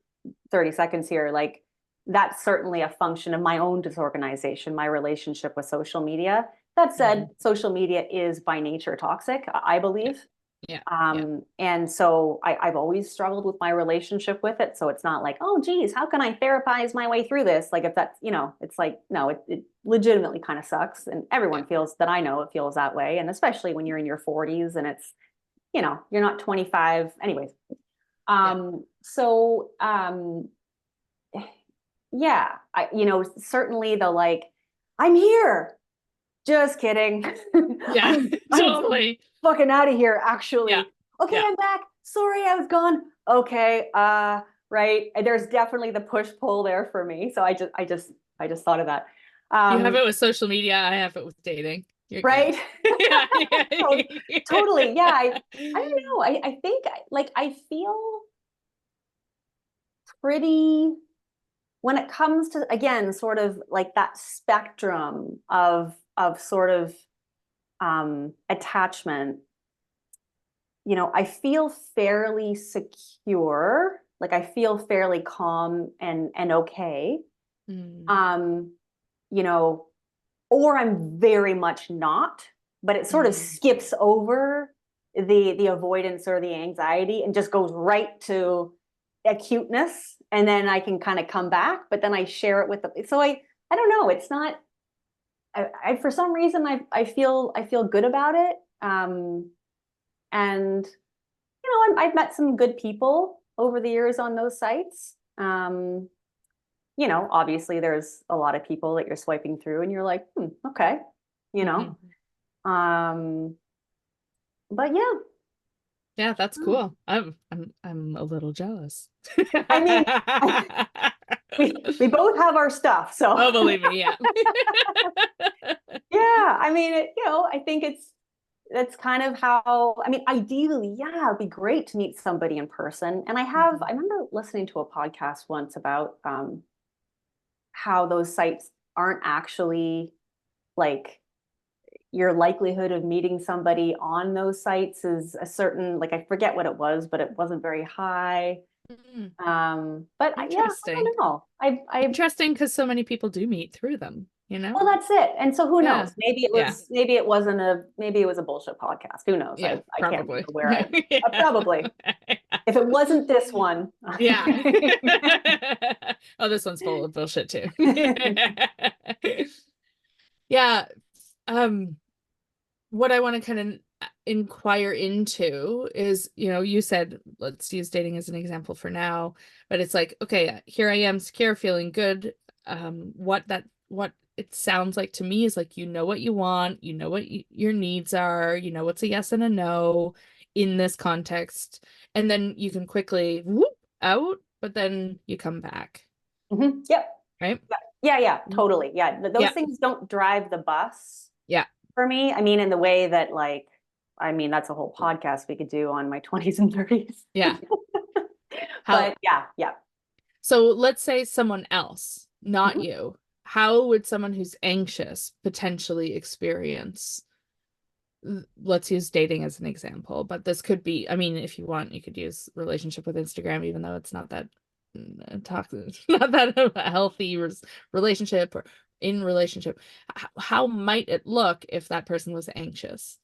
30 seconds here, like that's certainly a function of my own disorganization, my relationship with social media. That Hmm. said, social media is by nature toxic, I Yeah. believe. Yeah. Yeah. And so I've always struggled with my relationship with it. So it's not like, oh, geez, how can I therapize my way through this? Like, if that's, it's like, no, it legitimately kind of sucks. And Yeah. everyone feels that, I know it feels that way. And especially when you're in your 40s and it's, you're not 25. Anyways. Yeah. So yeah, certainly the like, I'm here. Just kidding. Yeah. I'm Totally. fucking out of here, Yeah. actually. Okay, Yeah. I'm back. Sorry, I was gone. Okay, right. There's definitely the push pull there for me. So I just thought of that. You have Um, it with social media. I have it with dating. You're good. right. Yeah. Totally. Yeah. I don't Yeah. know. I think like I feel pretty when it comes to, again, sort of like that spectrum of sort of attachment. I feel fairly secure, like I feel fairly calm and okay. Mm, Um, you know, or I'm very much not, but it sort of mm, skips over the avoidance or the anxiety and just goes right to acuteness, and then I can kind of come back, but then I share it with them. So I don't know, it's not, I for some reason I feel good about it. And I've met some good people over the years on those sites. Obviously there's a lot of people that you're swiping through and you're like, okay, you know. mhm. Um, but yeah, Yeah, that's cool. I'm a little jealous. I mean, we both have our stuff, so Oh, believe me, yeah. yeah. I mean, I think that's kind of how. I mean, ideally, yeah, it'd be great to meet somebody in person. And I Mhm. remember listening to a podcast once about how those sites aren't actually like your likelihood of meeting somebody on those sites is a certain, like, I forget what it was, but it wasn't very high. Mm, But yeah, I interesting. don't know. Interesting because so many people do meet through them, you know? Well, that's it. And so who Yeah. knows? Maybe it Yeah. was, maybe it wasn't maybe it was a bullshit podcast. Who knows? Yeah, I can't probably. remember where Yeah. probably, if it wasn't this one. Yeah. Oh, this one's full of bullshit too. Yeah. Um, what I want to kind of inquire into is, you said, let's use dating as an example for now, but it's like, okay, here I am, secure, feeling good. What it sounds like to me is like, what you want, what your needs are, what's a yes and a no in this context. And then you can quickly whoop out, but then you come back, Yep. right? Yeah, yeah, Mm. totally. Yeah. Those Yeah. things don't drive the bus Yeah. for me. I mean, in the way that, like, I mean, that's a whole podcast we could do on my 20s and 30s. Yeah. How But yeah, yeah. So let's say someone else, not Mhm. you. How would someone who's anxious potentially experience, let's use dating as an example, but this could be, I mean, if you want, you could use relationship with Instagram, even though it's not that toxic, not that a healthy relationship or in relationship. How might it look if that person was anxious?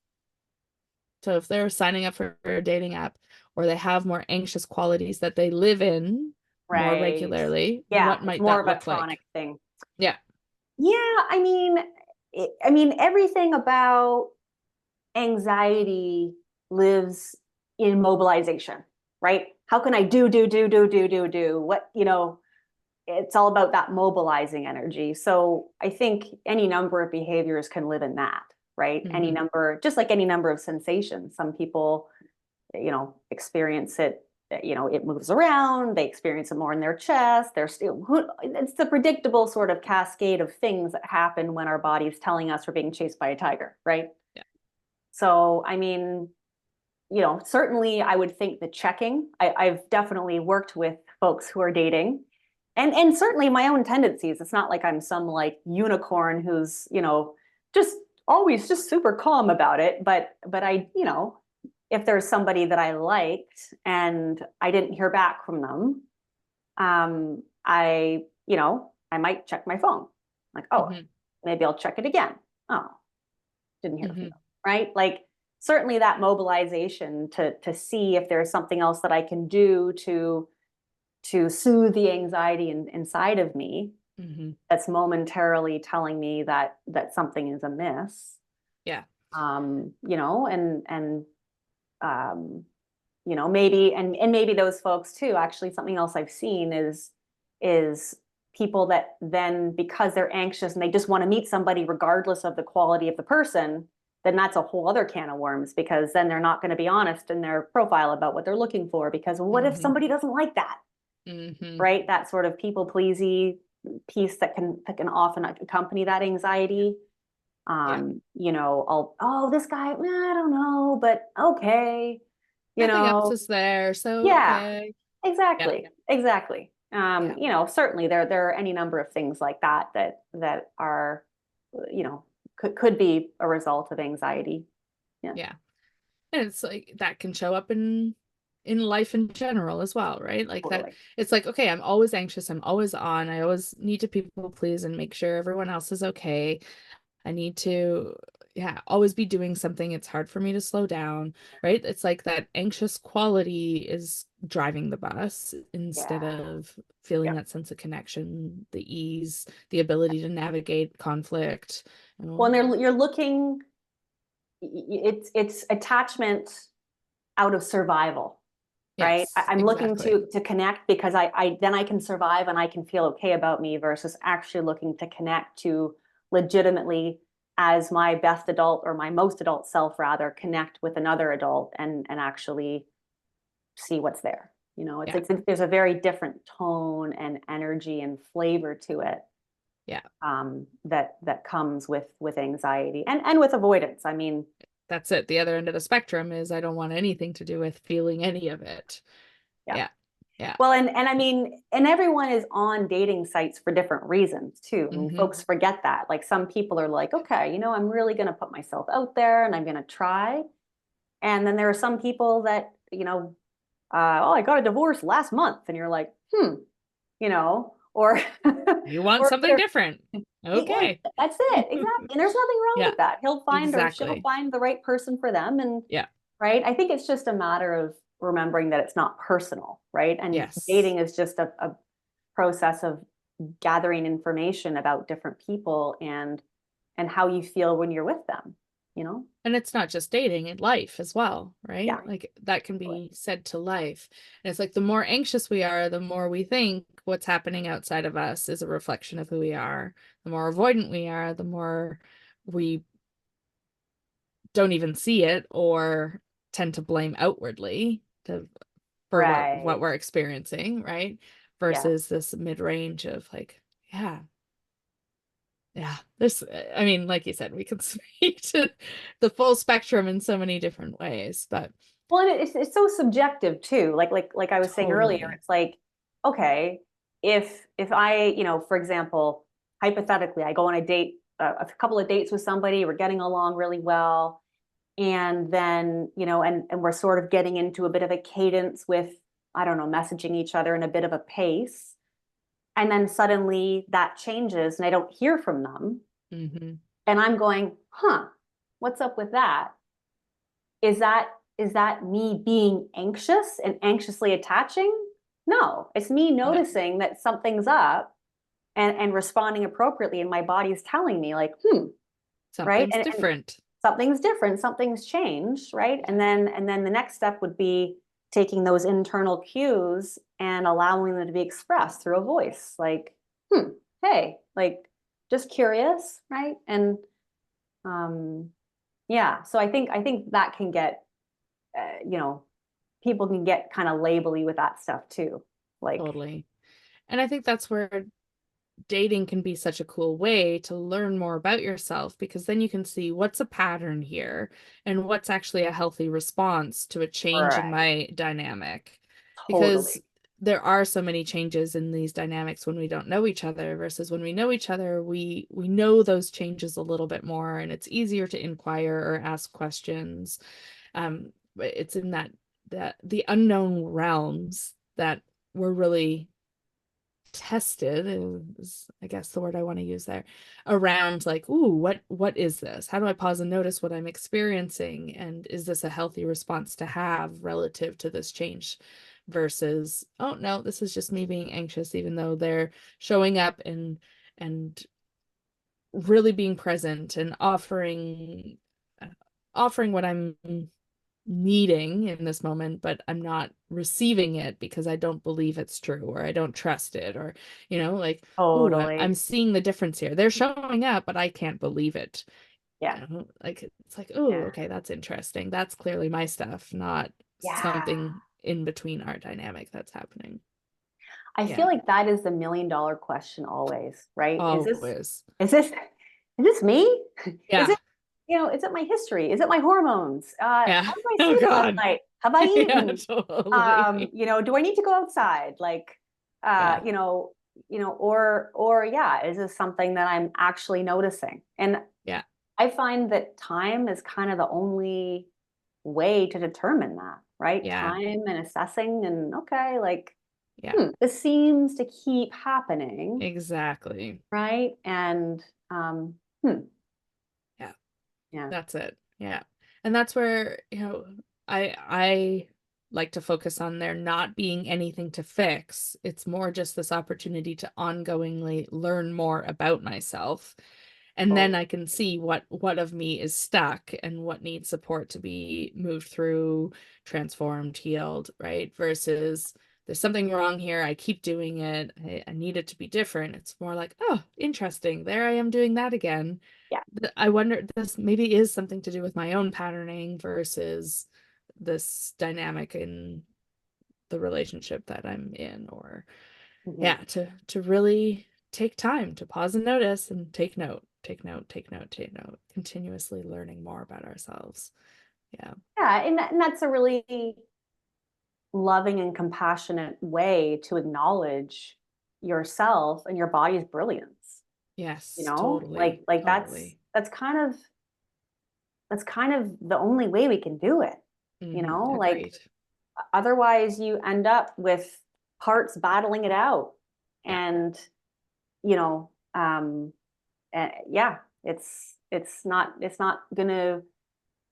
So if they're signing up for a dating app or they have more anxious qualities that they live in more Right. regularly, Yeah, what it's might more that of a look chronic like? thing. Yeah. Yeah, I mean, everything about anxiety lives in mobilization, right? How can I do? What, it's all about that mobilizing energy. So I think any number of behaviors can live in that, right? Any Hmm. number, just like any number of sensations. Some people, experience it, it moves around, they experience it more in their chest. It's the predictable sort of cascade of things that happen when our body's telling us we're being chased by a tiger, right? Yeah. So, I mean, certainly I would think the checking, I've definitely worked with folks who are dating, and certainly my own tendencies. It's not like I'm some like unicorn who's, just always just super calm about it. But if there's somebody that I liked and I didn't hear back from them, I might check my phone. Like, oh, Hmm. maybe I'll check it again. Oh, didn't hear from Hmm. them, right? Like certainly that mobilization to see if there's something else that I can do to soothe the anxiety inside of me Hmm. that's momentarily telling me that something is amiss. Yeah. And um, maybe and maybe those folks too. Actually, something else I've seen is people that then, because they're anxious and they just want to meet somebody regardless of the quality of the person, then that's a whole other can of worms, because then they're not going to be honest in their profile about what they're looking for, because what if Hmm. somebody doesn't like that, Hmm. right? That sort of people pleasy piece that can often accompany that anxiety. Yeah. This guy, I don't know, but okay, you Nothing else know, is there, so yeah, okay. Yeah. exactly. Yeah. Certainly there are any number of things like that are, you know, could be a result of anxiety. Yeah, Yeah. And it's like that can show up in life in general as well, right? Like that totally. it's like, okay, I'm always anxious, I'm always on, I always need to people please and make sure everyone else is okay. I need to, yeah, always be doing something. It's hard for me to slow down, right? It's like that anxious quality is driving the bus instead Yeah. of feeling Yep. that sense of connection, the ease, the ability to navigate conflict. Well, and you're looking, it's attachment out of survival, right? Yes, I'm looking exactly. to connect because I then I can survive and I can feel okay about me, versus actually looking to connect to legitimately, as my best adult or my most adult self rather, connect with another adult and actually see what's there. It's Yeah, like there's a very different tone and energy and flavor to it, yeah. that comes with anxiety and with avoidance. I mean, That's it. The other end of the spectrum is I don't want anything to do with feeling any of it. yeah. Yeah, yeah. Well, and I mean, and everyone is on dating sites for different reasons too. I mean, Hmm. folks forget that. Like some people are like, okay, I'm really going to put myself out there and I'm going to try. And then there are some people that, oh, I got a divorce last month, and you're like, or You want or something different. yeah, Okay. that's it, exactly. And there's nothing wrong Yeah, with that. He'll find or she'll exactly. find the right person for them, and Yeah. right. I think it's just a matter of remembering that it's not personal, right? And Yes. dating is just a process of gathering information about different people and how you feel when you're with them, you know? And it's not just dating, in life as well, Yeah. right? Like that can Totally. be said to life. And it's like the more anxious we are, the more we think what's happening outside of us is a reflection of who we are. The more avoidant we are, the more we don't even see it or tend to blame outwardly for what Right. we're experiencing, right? Yeah. Versus this mid-range of like, yeah, yeah, this, I mean, like you said, we can speak to the full spectrum in so many different ways, but Well, and it's so subjective too. Like I was saying earlier, totally. it's like, okay, if I, for example, hypothetically, I go on a date, a couple of dates with somebody, we're getting along really well, and then, and we're sort of getting into a bit of a cadence with, I don't know, messaging each other in a bit of a pace. And then suddenly that changes and I don't hear from them. Hmm. And I'm going, huh, what's up with that? Is that me being anxious and anxiously attaching? No, it's me No, noticing that something's up and responding appropriately. And my body's telling me, like, right? something's And different. something's different, something's changed, right? Yeah. And then the next step would be taking those internal cues and allowing them to be expressed through a voice, like, hey, like, just curious, right? And um, yeah, so I think that can get, you know, people can get kind of labely with that stuff too. Like, Totally. And I think that's where dating can be such a cool way to learn more about yourself, because then you can see what's a pattern here and what's actually a healthy response to a change in right, my dynamic. Because totally. there are so many changes in these dynamics when we don't know each other versus when we know each other, we know those changes a little bit more and it's easier to inquire or ask questions. But it's in that the unknown realms that we're really tested is, I guess, the word I want to use there, around like, ooh, what is this? How do I pause and notice what I'm experiencing? And is this a healthy response to have relative to this change? Versus, oh no, this is just me being anxious, even though they're showing up and really being present and offering what I'm needing in this moment, but I'm not receiving it because I don't believe it's true or I don't trust it, or, like, ooh, I'm Totally. seeing the difference here. They're showing up, but I can't believe it. Yeah. Like it's like, oh, Yeah. okay, that's interesting. That's clearly my stuff, not Yeah. something in between our dynamic that's happening. I feel Yeah, like that is the $1 million question always, right? always. Is this, is this me? Is Yeah, it, is it my history? Is it my hormones? yeah. How did I Oh sleep last God. night? Have I Yeah, eaten? totally. Do I need to go outside? Like, uh, Yeah, you know, or yeah, is this something that I'm actually noticing? And yeah, I find that time is kind of the only way to determine that, right? yeah, Time and assessing and okay, like, yeah, this seems to keep happening, exactly. right? And hmm, Yeah. yeah. That's it. Yeah. And that's where, I like to focus on there not being anything to fix. It's more just this opportunity to ongoingly learn more about myself. And then Totally. I can see what of me is stuck and what needs support to be moved through, transformed, healed, right? Versus there's something wrong here. I keep doing it. I need it to be different. It's more like, oh, interesting. There I am doing that again. Yeah. I wonder, this maybe is something to do with my own patterning versus this dynamic in the relationship that I'm in, or Mhm. yeah, to really take time to pause and notice and take note, take note, take note, take note, continuously learning more about ourselves. Yeah. Yeah, and that's a really loving and compassionate way to acknowledge yourself and your body's brilliance. Yes, Like totally, that's totally. that's kind of the only way we can do it. Like Agreed. otherwise you end up with parts battling it out. Yeah. And you know, yeah, it's not gonna,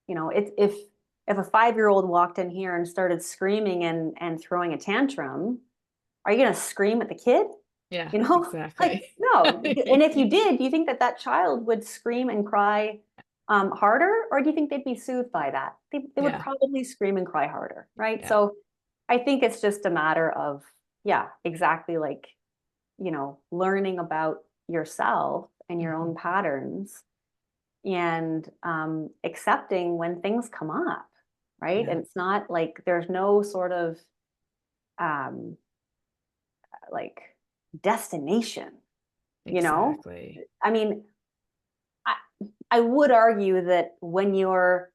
if a 5-year-old walked in here and started screaming and throwing a tantrum, are you gonna scream at the kid? Yeah, Like, exactly. no. And if you did, do you think that that child would scream and cry harder, or do you think they'd be soothed by that? They would Yeah, probably scream and cry harder, right? yeah. So I think it's just a matter of, yeah, exactly, like, learning about yourself and your Mhm. own patterns, and accepting when things come up, right? Yeah, And it's not like there's no sort of um, like destination, you know? exactly. I mean, I, I would argue that when you're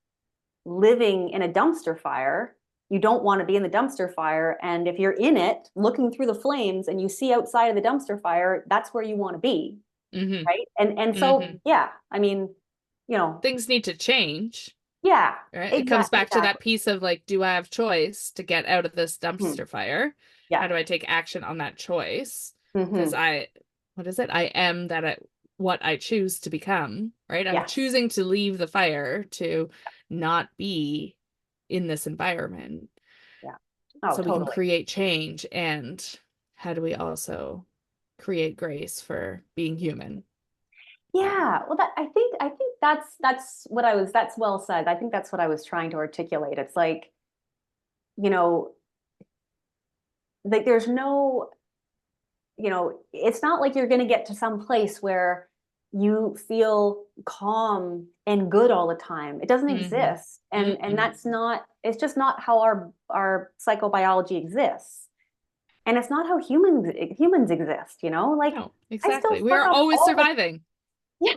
living in a dumpster fire, you don't want to be in the dumpster fire. And if you're in it, looking through the flames and you see outside of the dumpster fire, that's where you want to be, Hmm. right? And Hmm. so, yeah, I mean, you know, Things need to change, yeah, right? It comes exactly, back to that exactly. piece of like, do I have choice to get out of this Hmm. dumpster fire? Yeah. How do I take action on that choice? Because Hmm. what is it? I am what I choose to become, right? I'm Yes. choosing to leave the fire to not be in this environment Yeah. Oh, so we can totally. create change. And how do we also create grace for being human? Yeah. Yeah. Well, I think that's well said. I think that's what I was trying to articulate. It's like, like there's no, it's not like you're going to get to some place where you feel calm and good all the time. It doesn't Mm-hmm. exist. And Mm-mm. that's not, it's just not how our psychobiology exists. And it's not how humans exist, like No, I still exactly. We fuck are up always all the, surviving. yeah,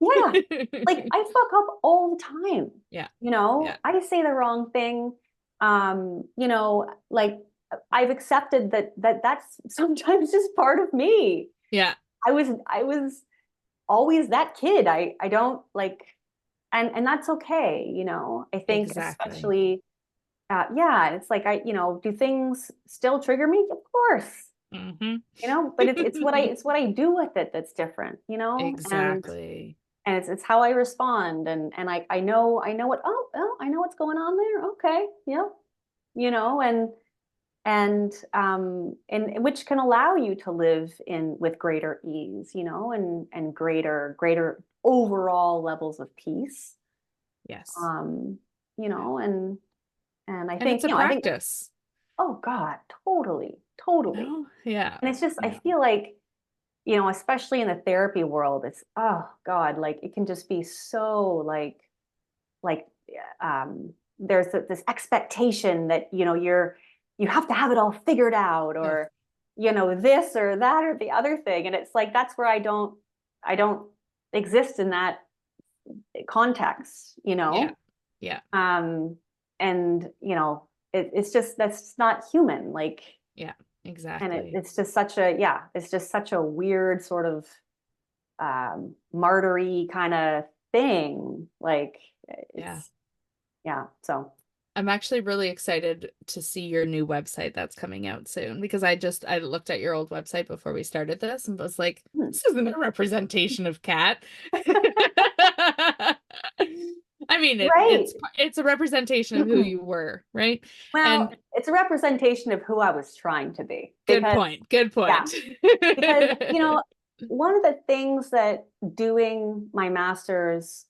yeah. Like I fuck up all the time. Yeah. Yeah. I say the wrong thing. Like I've accepted that's sometimes just part of me. Yeah. I was always that kid. I don't like, and that's okay. I think Exactly. especially, yeah, it's like do things still trigger me? Of course, Mm-hmm. but it's what I do with it that's different, and Exactly. it's how I respond, and I know what, oh, I know what's going on there. Okay, yeah, and which can allow you to live in with greater ease, and greater overall levels of peace. Yes. Um, and I And it's think, a I think, practice. oh God, totally, totally. No? Yeah. And it's just, I Yeah. feel like, especially in the therapy world, it's, oh God, like it can just be so like there's this expectation that you have to have it all figured out, Ugh. or this or that or the other thing, and it's like that's where I don't exist in that context, Yeah. Yeah. and it's just that's not human, like, Yeah. and Exactly. it's just such a, yeah, it's just such a weird sort of martyry kind of thing, like Yeah. it's, yeah, so. I'm actually really excited to see your new website that's coming out soon because I looked at your old website before we started this and was like, Hmm. this isn't a representation of Kat. I mean, Right. it's a representation of who you were, right? Well, And it's a representation of who I was trying to be, good because, point. Good yeah, point. because, one of the things that doing my master's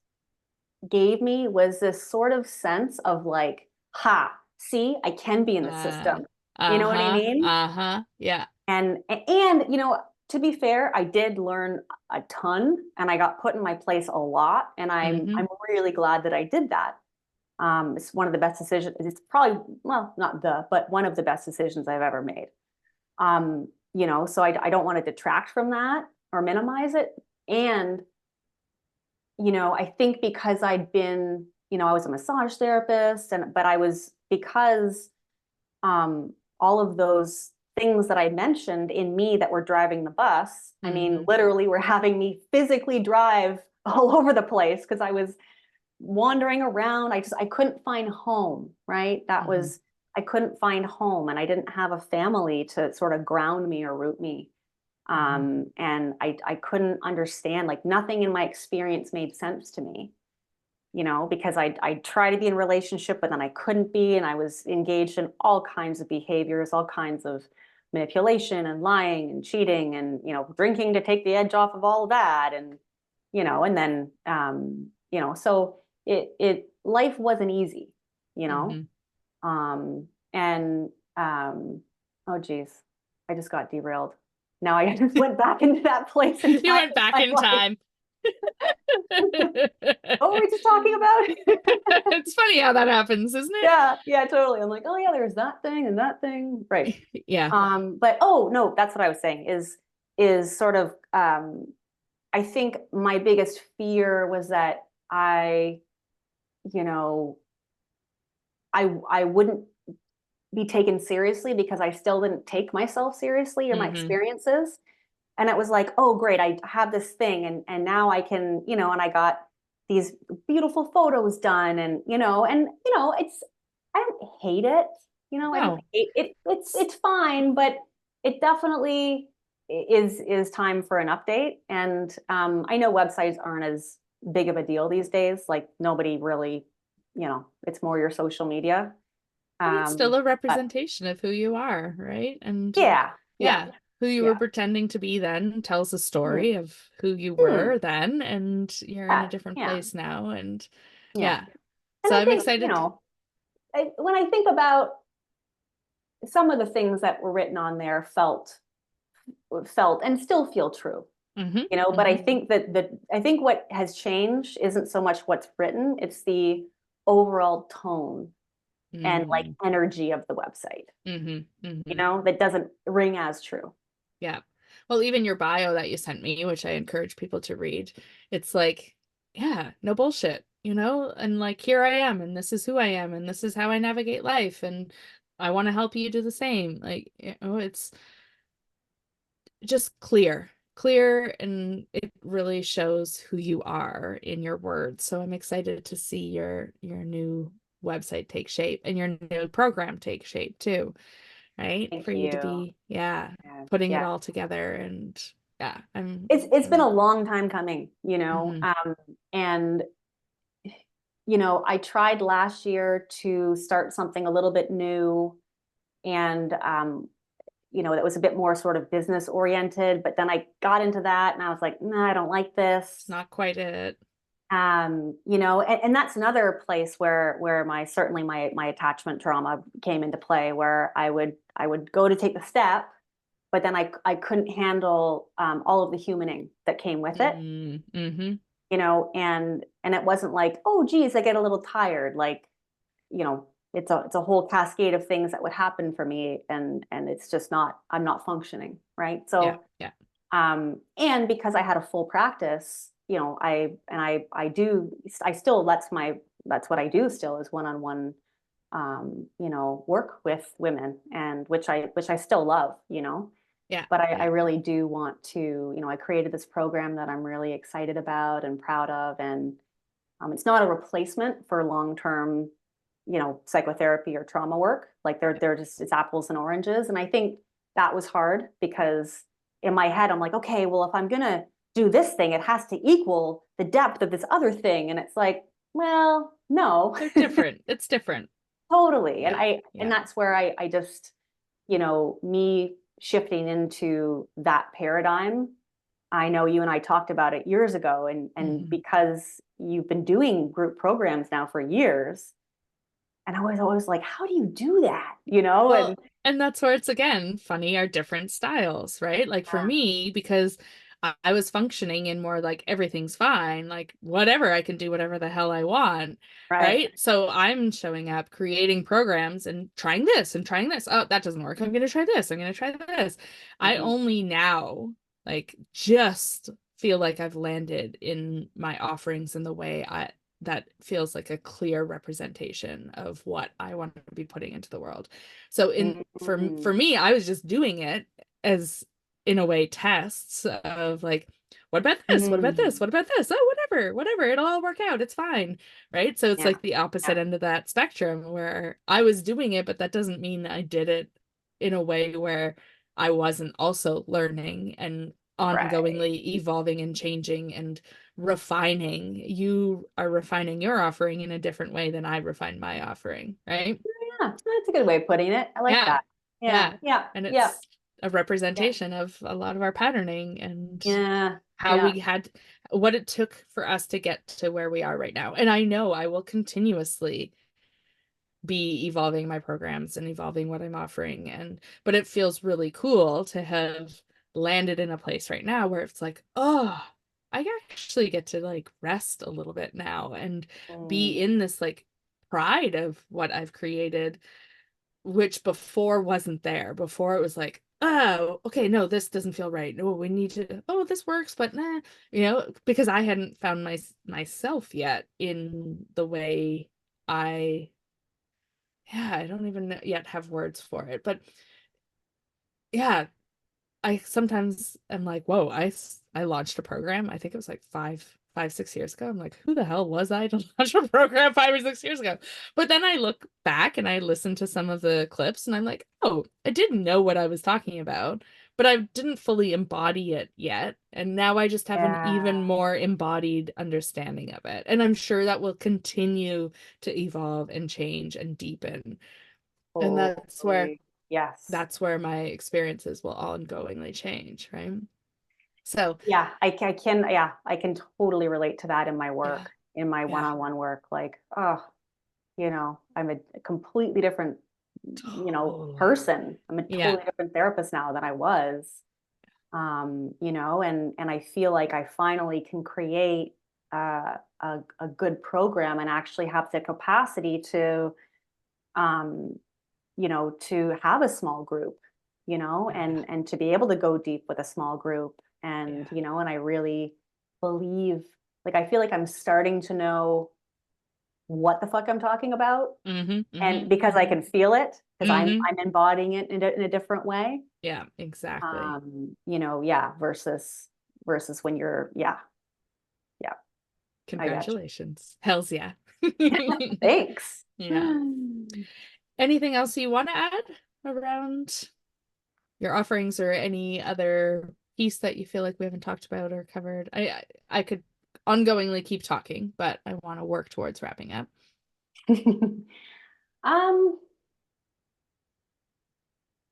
gave me was this sort of sense of like, ha, see, I can be in the Uh, system. You know what I uh-huh. mean? Uh-huh. Yeah. And to be fair, I did learn a ton and I got put in my place a lot. And I'm Mm-hmm. I'm really glad that I did that. It's one of the best decisions. It's probably, well, not but one of the best decisions I've ever made. So I don't want to detract from that or minimize it. And, I think because I was a massage therapist, but I was, because all of those things that I mentioned in me that were driving the bus, I mean, Mm-hmm. literally were having me physically drive all over the place because I was wandering around. I couldn't find home, right? Mm-hmm. I couldn't find home, and I didn't have a family to sort of ground me or root me. Mm-hmm. And I couldn't understand, like nothing in my experience made sense to me, because I tried to be in a relationship, but then I couldn't be, and I was engaged in all kinds of behaviors, all kinds of manipulation and lying and cheating and drinking to take the edge off of all of that, and then so it life wasn't easy, you know, Mm-hmm. and oh geez, I just got derailed. Now I just went back into that place and You time went in back my in life. time. What were we just talking about? It's funny how that happens, isn't it? Yeah, yeah, totally. I'm like, oh yeah, there's that thing and that thing. Right. Yeah. But oh no, that's what I was saying is sort of I think my biggest fear was that you know, I wouldn't be taken seriously because I still didn't take myself seriously or my Mm-hmm. experiences. And it was like, oh great, I have this thing, and now I can, and I got these beautiful photos done, and it's, I don't hate it, I don't No. hate it. It's fine, but it definitely is time for an update. And I know websites aren't as big of a deal these days. Like nobody really, it's more your social media. But it's still a But representation of who you are, right? And yeah, yeah, yeah, who you were yeah. pretending to be then tells a Hmm. story of who you Hmm. were then, and you're in Yeah, a different yeah, place now. And yeah. yeah, And so I I'm think, excited. when I think about some of the things that were written on there felt and still feel true, Mm-hmm. but I Mm-hmm. think I think what has changed isn't so much what's written, it's the overall tone and like Mm-hmm. energy of the website, Mm-hmm. Mm-hmm. that doesn't ring as true. Yeah. Well, even your bio that you sent me, which I encourage people to read, it's like, yeah, no bullshit, and like, here I am, and this is who I am, and this is how I navigate life, and I want to help you do the same. Like, it's just clear, and it really shows who you are in your words. So I'm excited to see your new website take shape and your new program take shape too, right? Thank For you to you. be, yeah, Yeah. putting it Yeah. all together. And yeah, It's been I'm a long time coming, hmm and I tried last year to start something a little bit new, and that was a bit more sort of business oriented, but then I got into that and I was like, nah, I don't like it's this. not quite it. And that's another place where my certainly my attachment trauma came into play, where I would go to take the step, but then I couldn't handle all of the humaning that came with it, Mm-hmm. and it wasn't like, oh geez, I get a little tired, like, it's a whole cascade of things that would happen for me, and it's just not, I'm not functioning, right? Yeah, So yeah, and because I had a full practice, I still, that's what I do still, is one-on-one work with women, and which I still love, yeah, but I yeah. really do want to, I created this program that I'm really excited about and proud of, and it's not a replacement for long-term, psychotherapy or trauma work. Like they're just, it's apples and oranges. And I think that was hard because in my head, I'm like, okay, well, if I'm gonna do this thing, it has to equal the depth of this other thing. And it's like, well, no, They're different. It's different. totally. And Yeah, and yeah. that's where I just, me shifting into that paradigm. I know you and I talked about it years ago, and hmm because you've been doing group programs now for years, and I was always like, how do you do that? And Well, and that's where it's again funny our different styles, right? Like for yeah, me, because I was functioning in more like everything's fine, like whatever, I can do whatever the hell I want, right. right? So I'm showing up, creating programs and trying this and trying this. Oh, that doesn't work. I'm gonna try this. I'm gonna try this. I Mhm. only now like just feel like I've landed in my offerings in the way I that feels like a clear representation of what I want to be putting into the world. So in for Mhm. me, I was just doing it as in a way tests of like, what about this? What about this? Mhm. What about this? Oh, whatever. It'll all work out. It's fine. Right. So it's Yeah, like the opposite yeah. end of that spectrum where I was doing it, but that doesn't mean I did it in a way where I wasn't also learning and Right. ongoingly evolving and changing and refining. You are refining your offering in a different way than I refine my offering, right? Yeah, that's a good way of putting it. I like Yeah. that. Yeah, Yeah. yeah, And yeah, it's a yeah, representation of a lot of our patterning and yeah, how yeah. we had what it took for us to get to where we are right now. And I know I will continuously be evolving my programs and evolving what I'm offering. But it feels really cool to have landed in a place right now where it's like, oh, I actually get to like rest a little bit now and be Mm, in this like pride of what I've created, which before wasn't there. Before it was like, oh, okay, no, this doesn't feel right. No, we need to, oh, this works, but nah, because I hadn't found myself yet in the way I yeah, I don't even yet have words for it. But yeah, I sometimes am like, whoa, I launched a program. I think it was like 6 years ago. I'm like, who the hell was I to launch a program 5 or 6 years ago? But then I look back and I listen to some of the clips and I'm like, oh, I didn't know what I was talking about, but I didn't fully embody it yet. And now I just have an yeah, even more embodied understanding of it. And I'm sure that will continue to evolve and change and deepen. And totally. Yes. that's where my experiences will ongoingly change, right? So, Yeah, yeah, I can totally relate to that in my yeah, work, in my yeah, one-on-one work. Like, oh, I'm a completely different Totally. person. I'm a Yeah. totally different therapist now than I was. And I feel like I finally can create a good program and actually have the capacity to, um, to have a small group, Yeah. and to be able to go deep with a small group. And, Yeah. and I really believe, like, I feel like I'm starting to know what the fuck I'm talking about. Mm-hmm. And Mm-hmm. because I Mm-hmm. can feel it, because Mm-hmm. I'm embodying it in a different way. Yeah, exactly. Yeah, versus when you're, yeah, yeah, I got Congratulations. Hells yeah. you. Thanks. Yeah. Anything else you want to add around your offerings or any other piece that you feel like we haven't talked about or covered? I could ongoingly keep talking, but I want to work towards wrapping up. Um,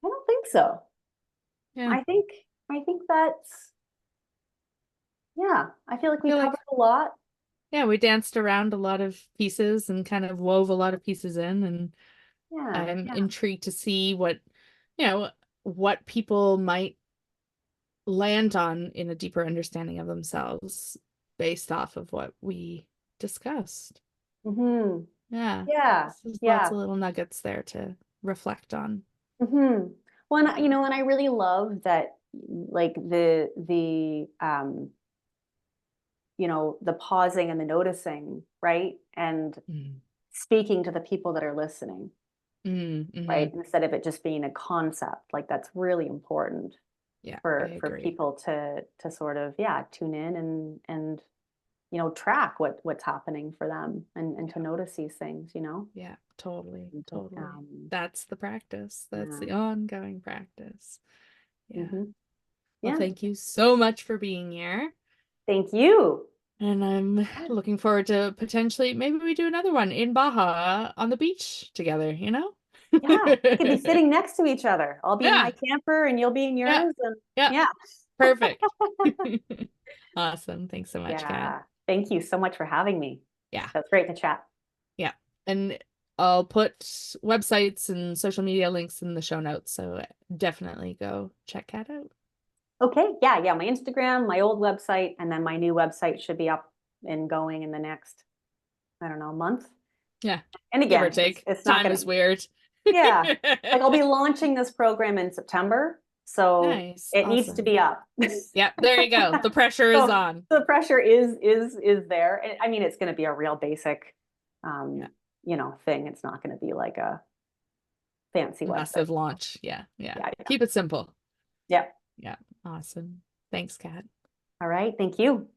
I don't think so. Yeah. I think I think that's, yeah, I feel like I we feel covered like a lot. yeah, we danced around a lot of pieces and kind of wove a lot of pieces in, and Yeah, I'm yeah. intrigued to see you know, what people might land on in a deeper understanding of themselves based off of what we discussed. Hmm. Yeah. Yeah, There's lots yeah. of little nuggets there to reflect on. Hmm. Well, Yeah. and I really love that, like, the pausing and the noticing, right? And Mm. speaking to the people that are listening, right? Mm-hmm. Instead of it just being a concept. Like, that's really important Yeah, I for agree. people to sort of, yeah, tune in and track what's happening for them, and to Yeah. notice these things. Yeah, totally. And, Totally. That's the practice. That's yeah. the ongoing practice. Yeah. Hmm. Well, Yeah. thank you so much for being here. Thank you. And I'm Yeah. looking forward to potentially maybe we do another one in Baja on the beach together, you know? Yeah, we could be sitting next to each other. I'll be in my Yeah. camper and you'll be in Yeah. yours, and Yeah. yeah. Perfect. Awesome. Thanks so much, Kat. Yeah. Thank you so much for having me. Yeah. That's great to chat. Yeah. And I'll put websites and social media links in the show notes. So definitely go check Kat out. Okay. Yeah. Yeah. My Instagram, my old website, and then my new website should be up and going in the next, I don't know, month. Yeah. And Give or again, take. it's not Time going is to, weird. yeah. Like, I'll be launching this program in September. So Nice. it needs to Awesome. be up. Yeah. There you go. The pressure is So on. the pressure is there. And I mean, it's going to be a real basic, Yeah. thing. It's not going to be like a fancy website. Massive launch. Yeah. Yeah. Yeah. Yeah. Keep it simple. Yeah. Yeah. Awesome. Thanks, Kat. All right. Thank you.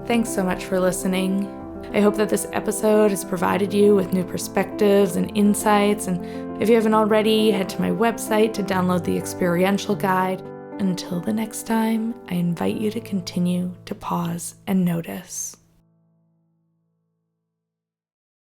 Thanks so much for listening. I hope that this episode has provided you with new perspectives and insights. And if you haven't already, head to my website to download the experiential guide. Until the next time, I invite you to continue to pause and notice.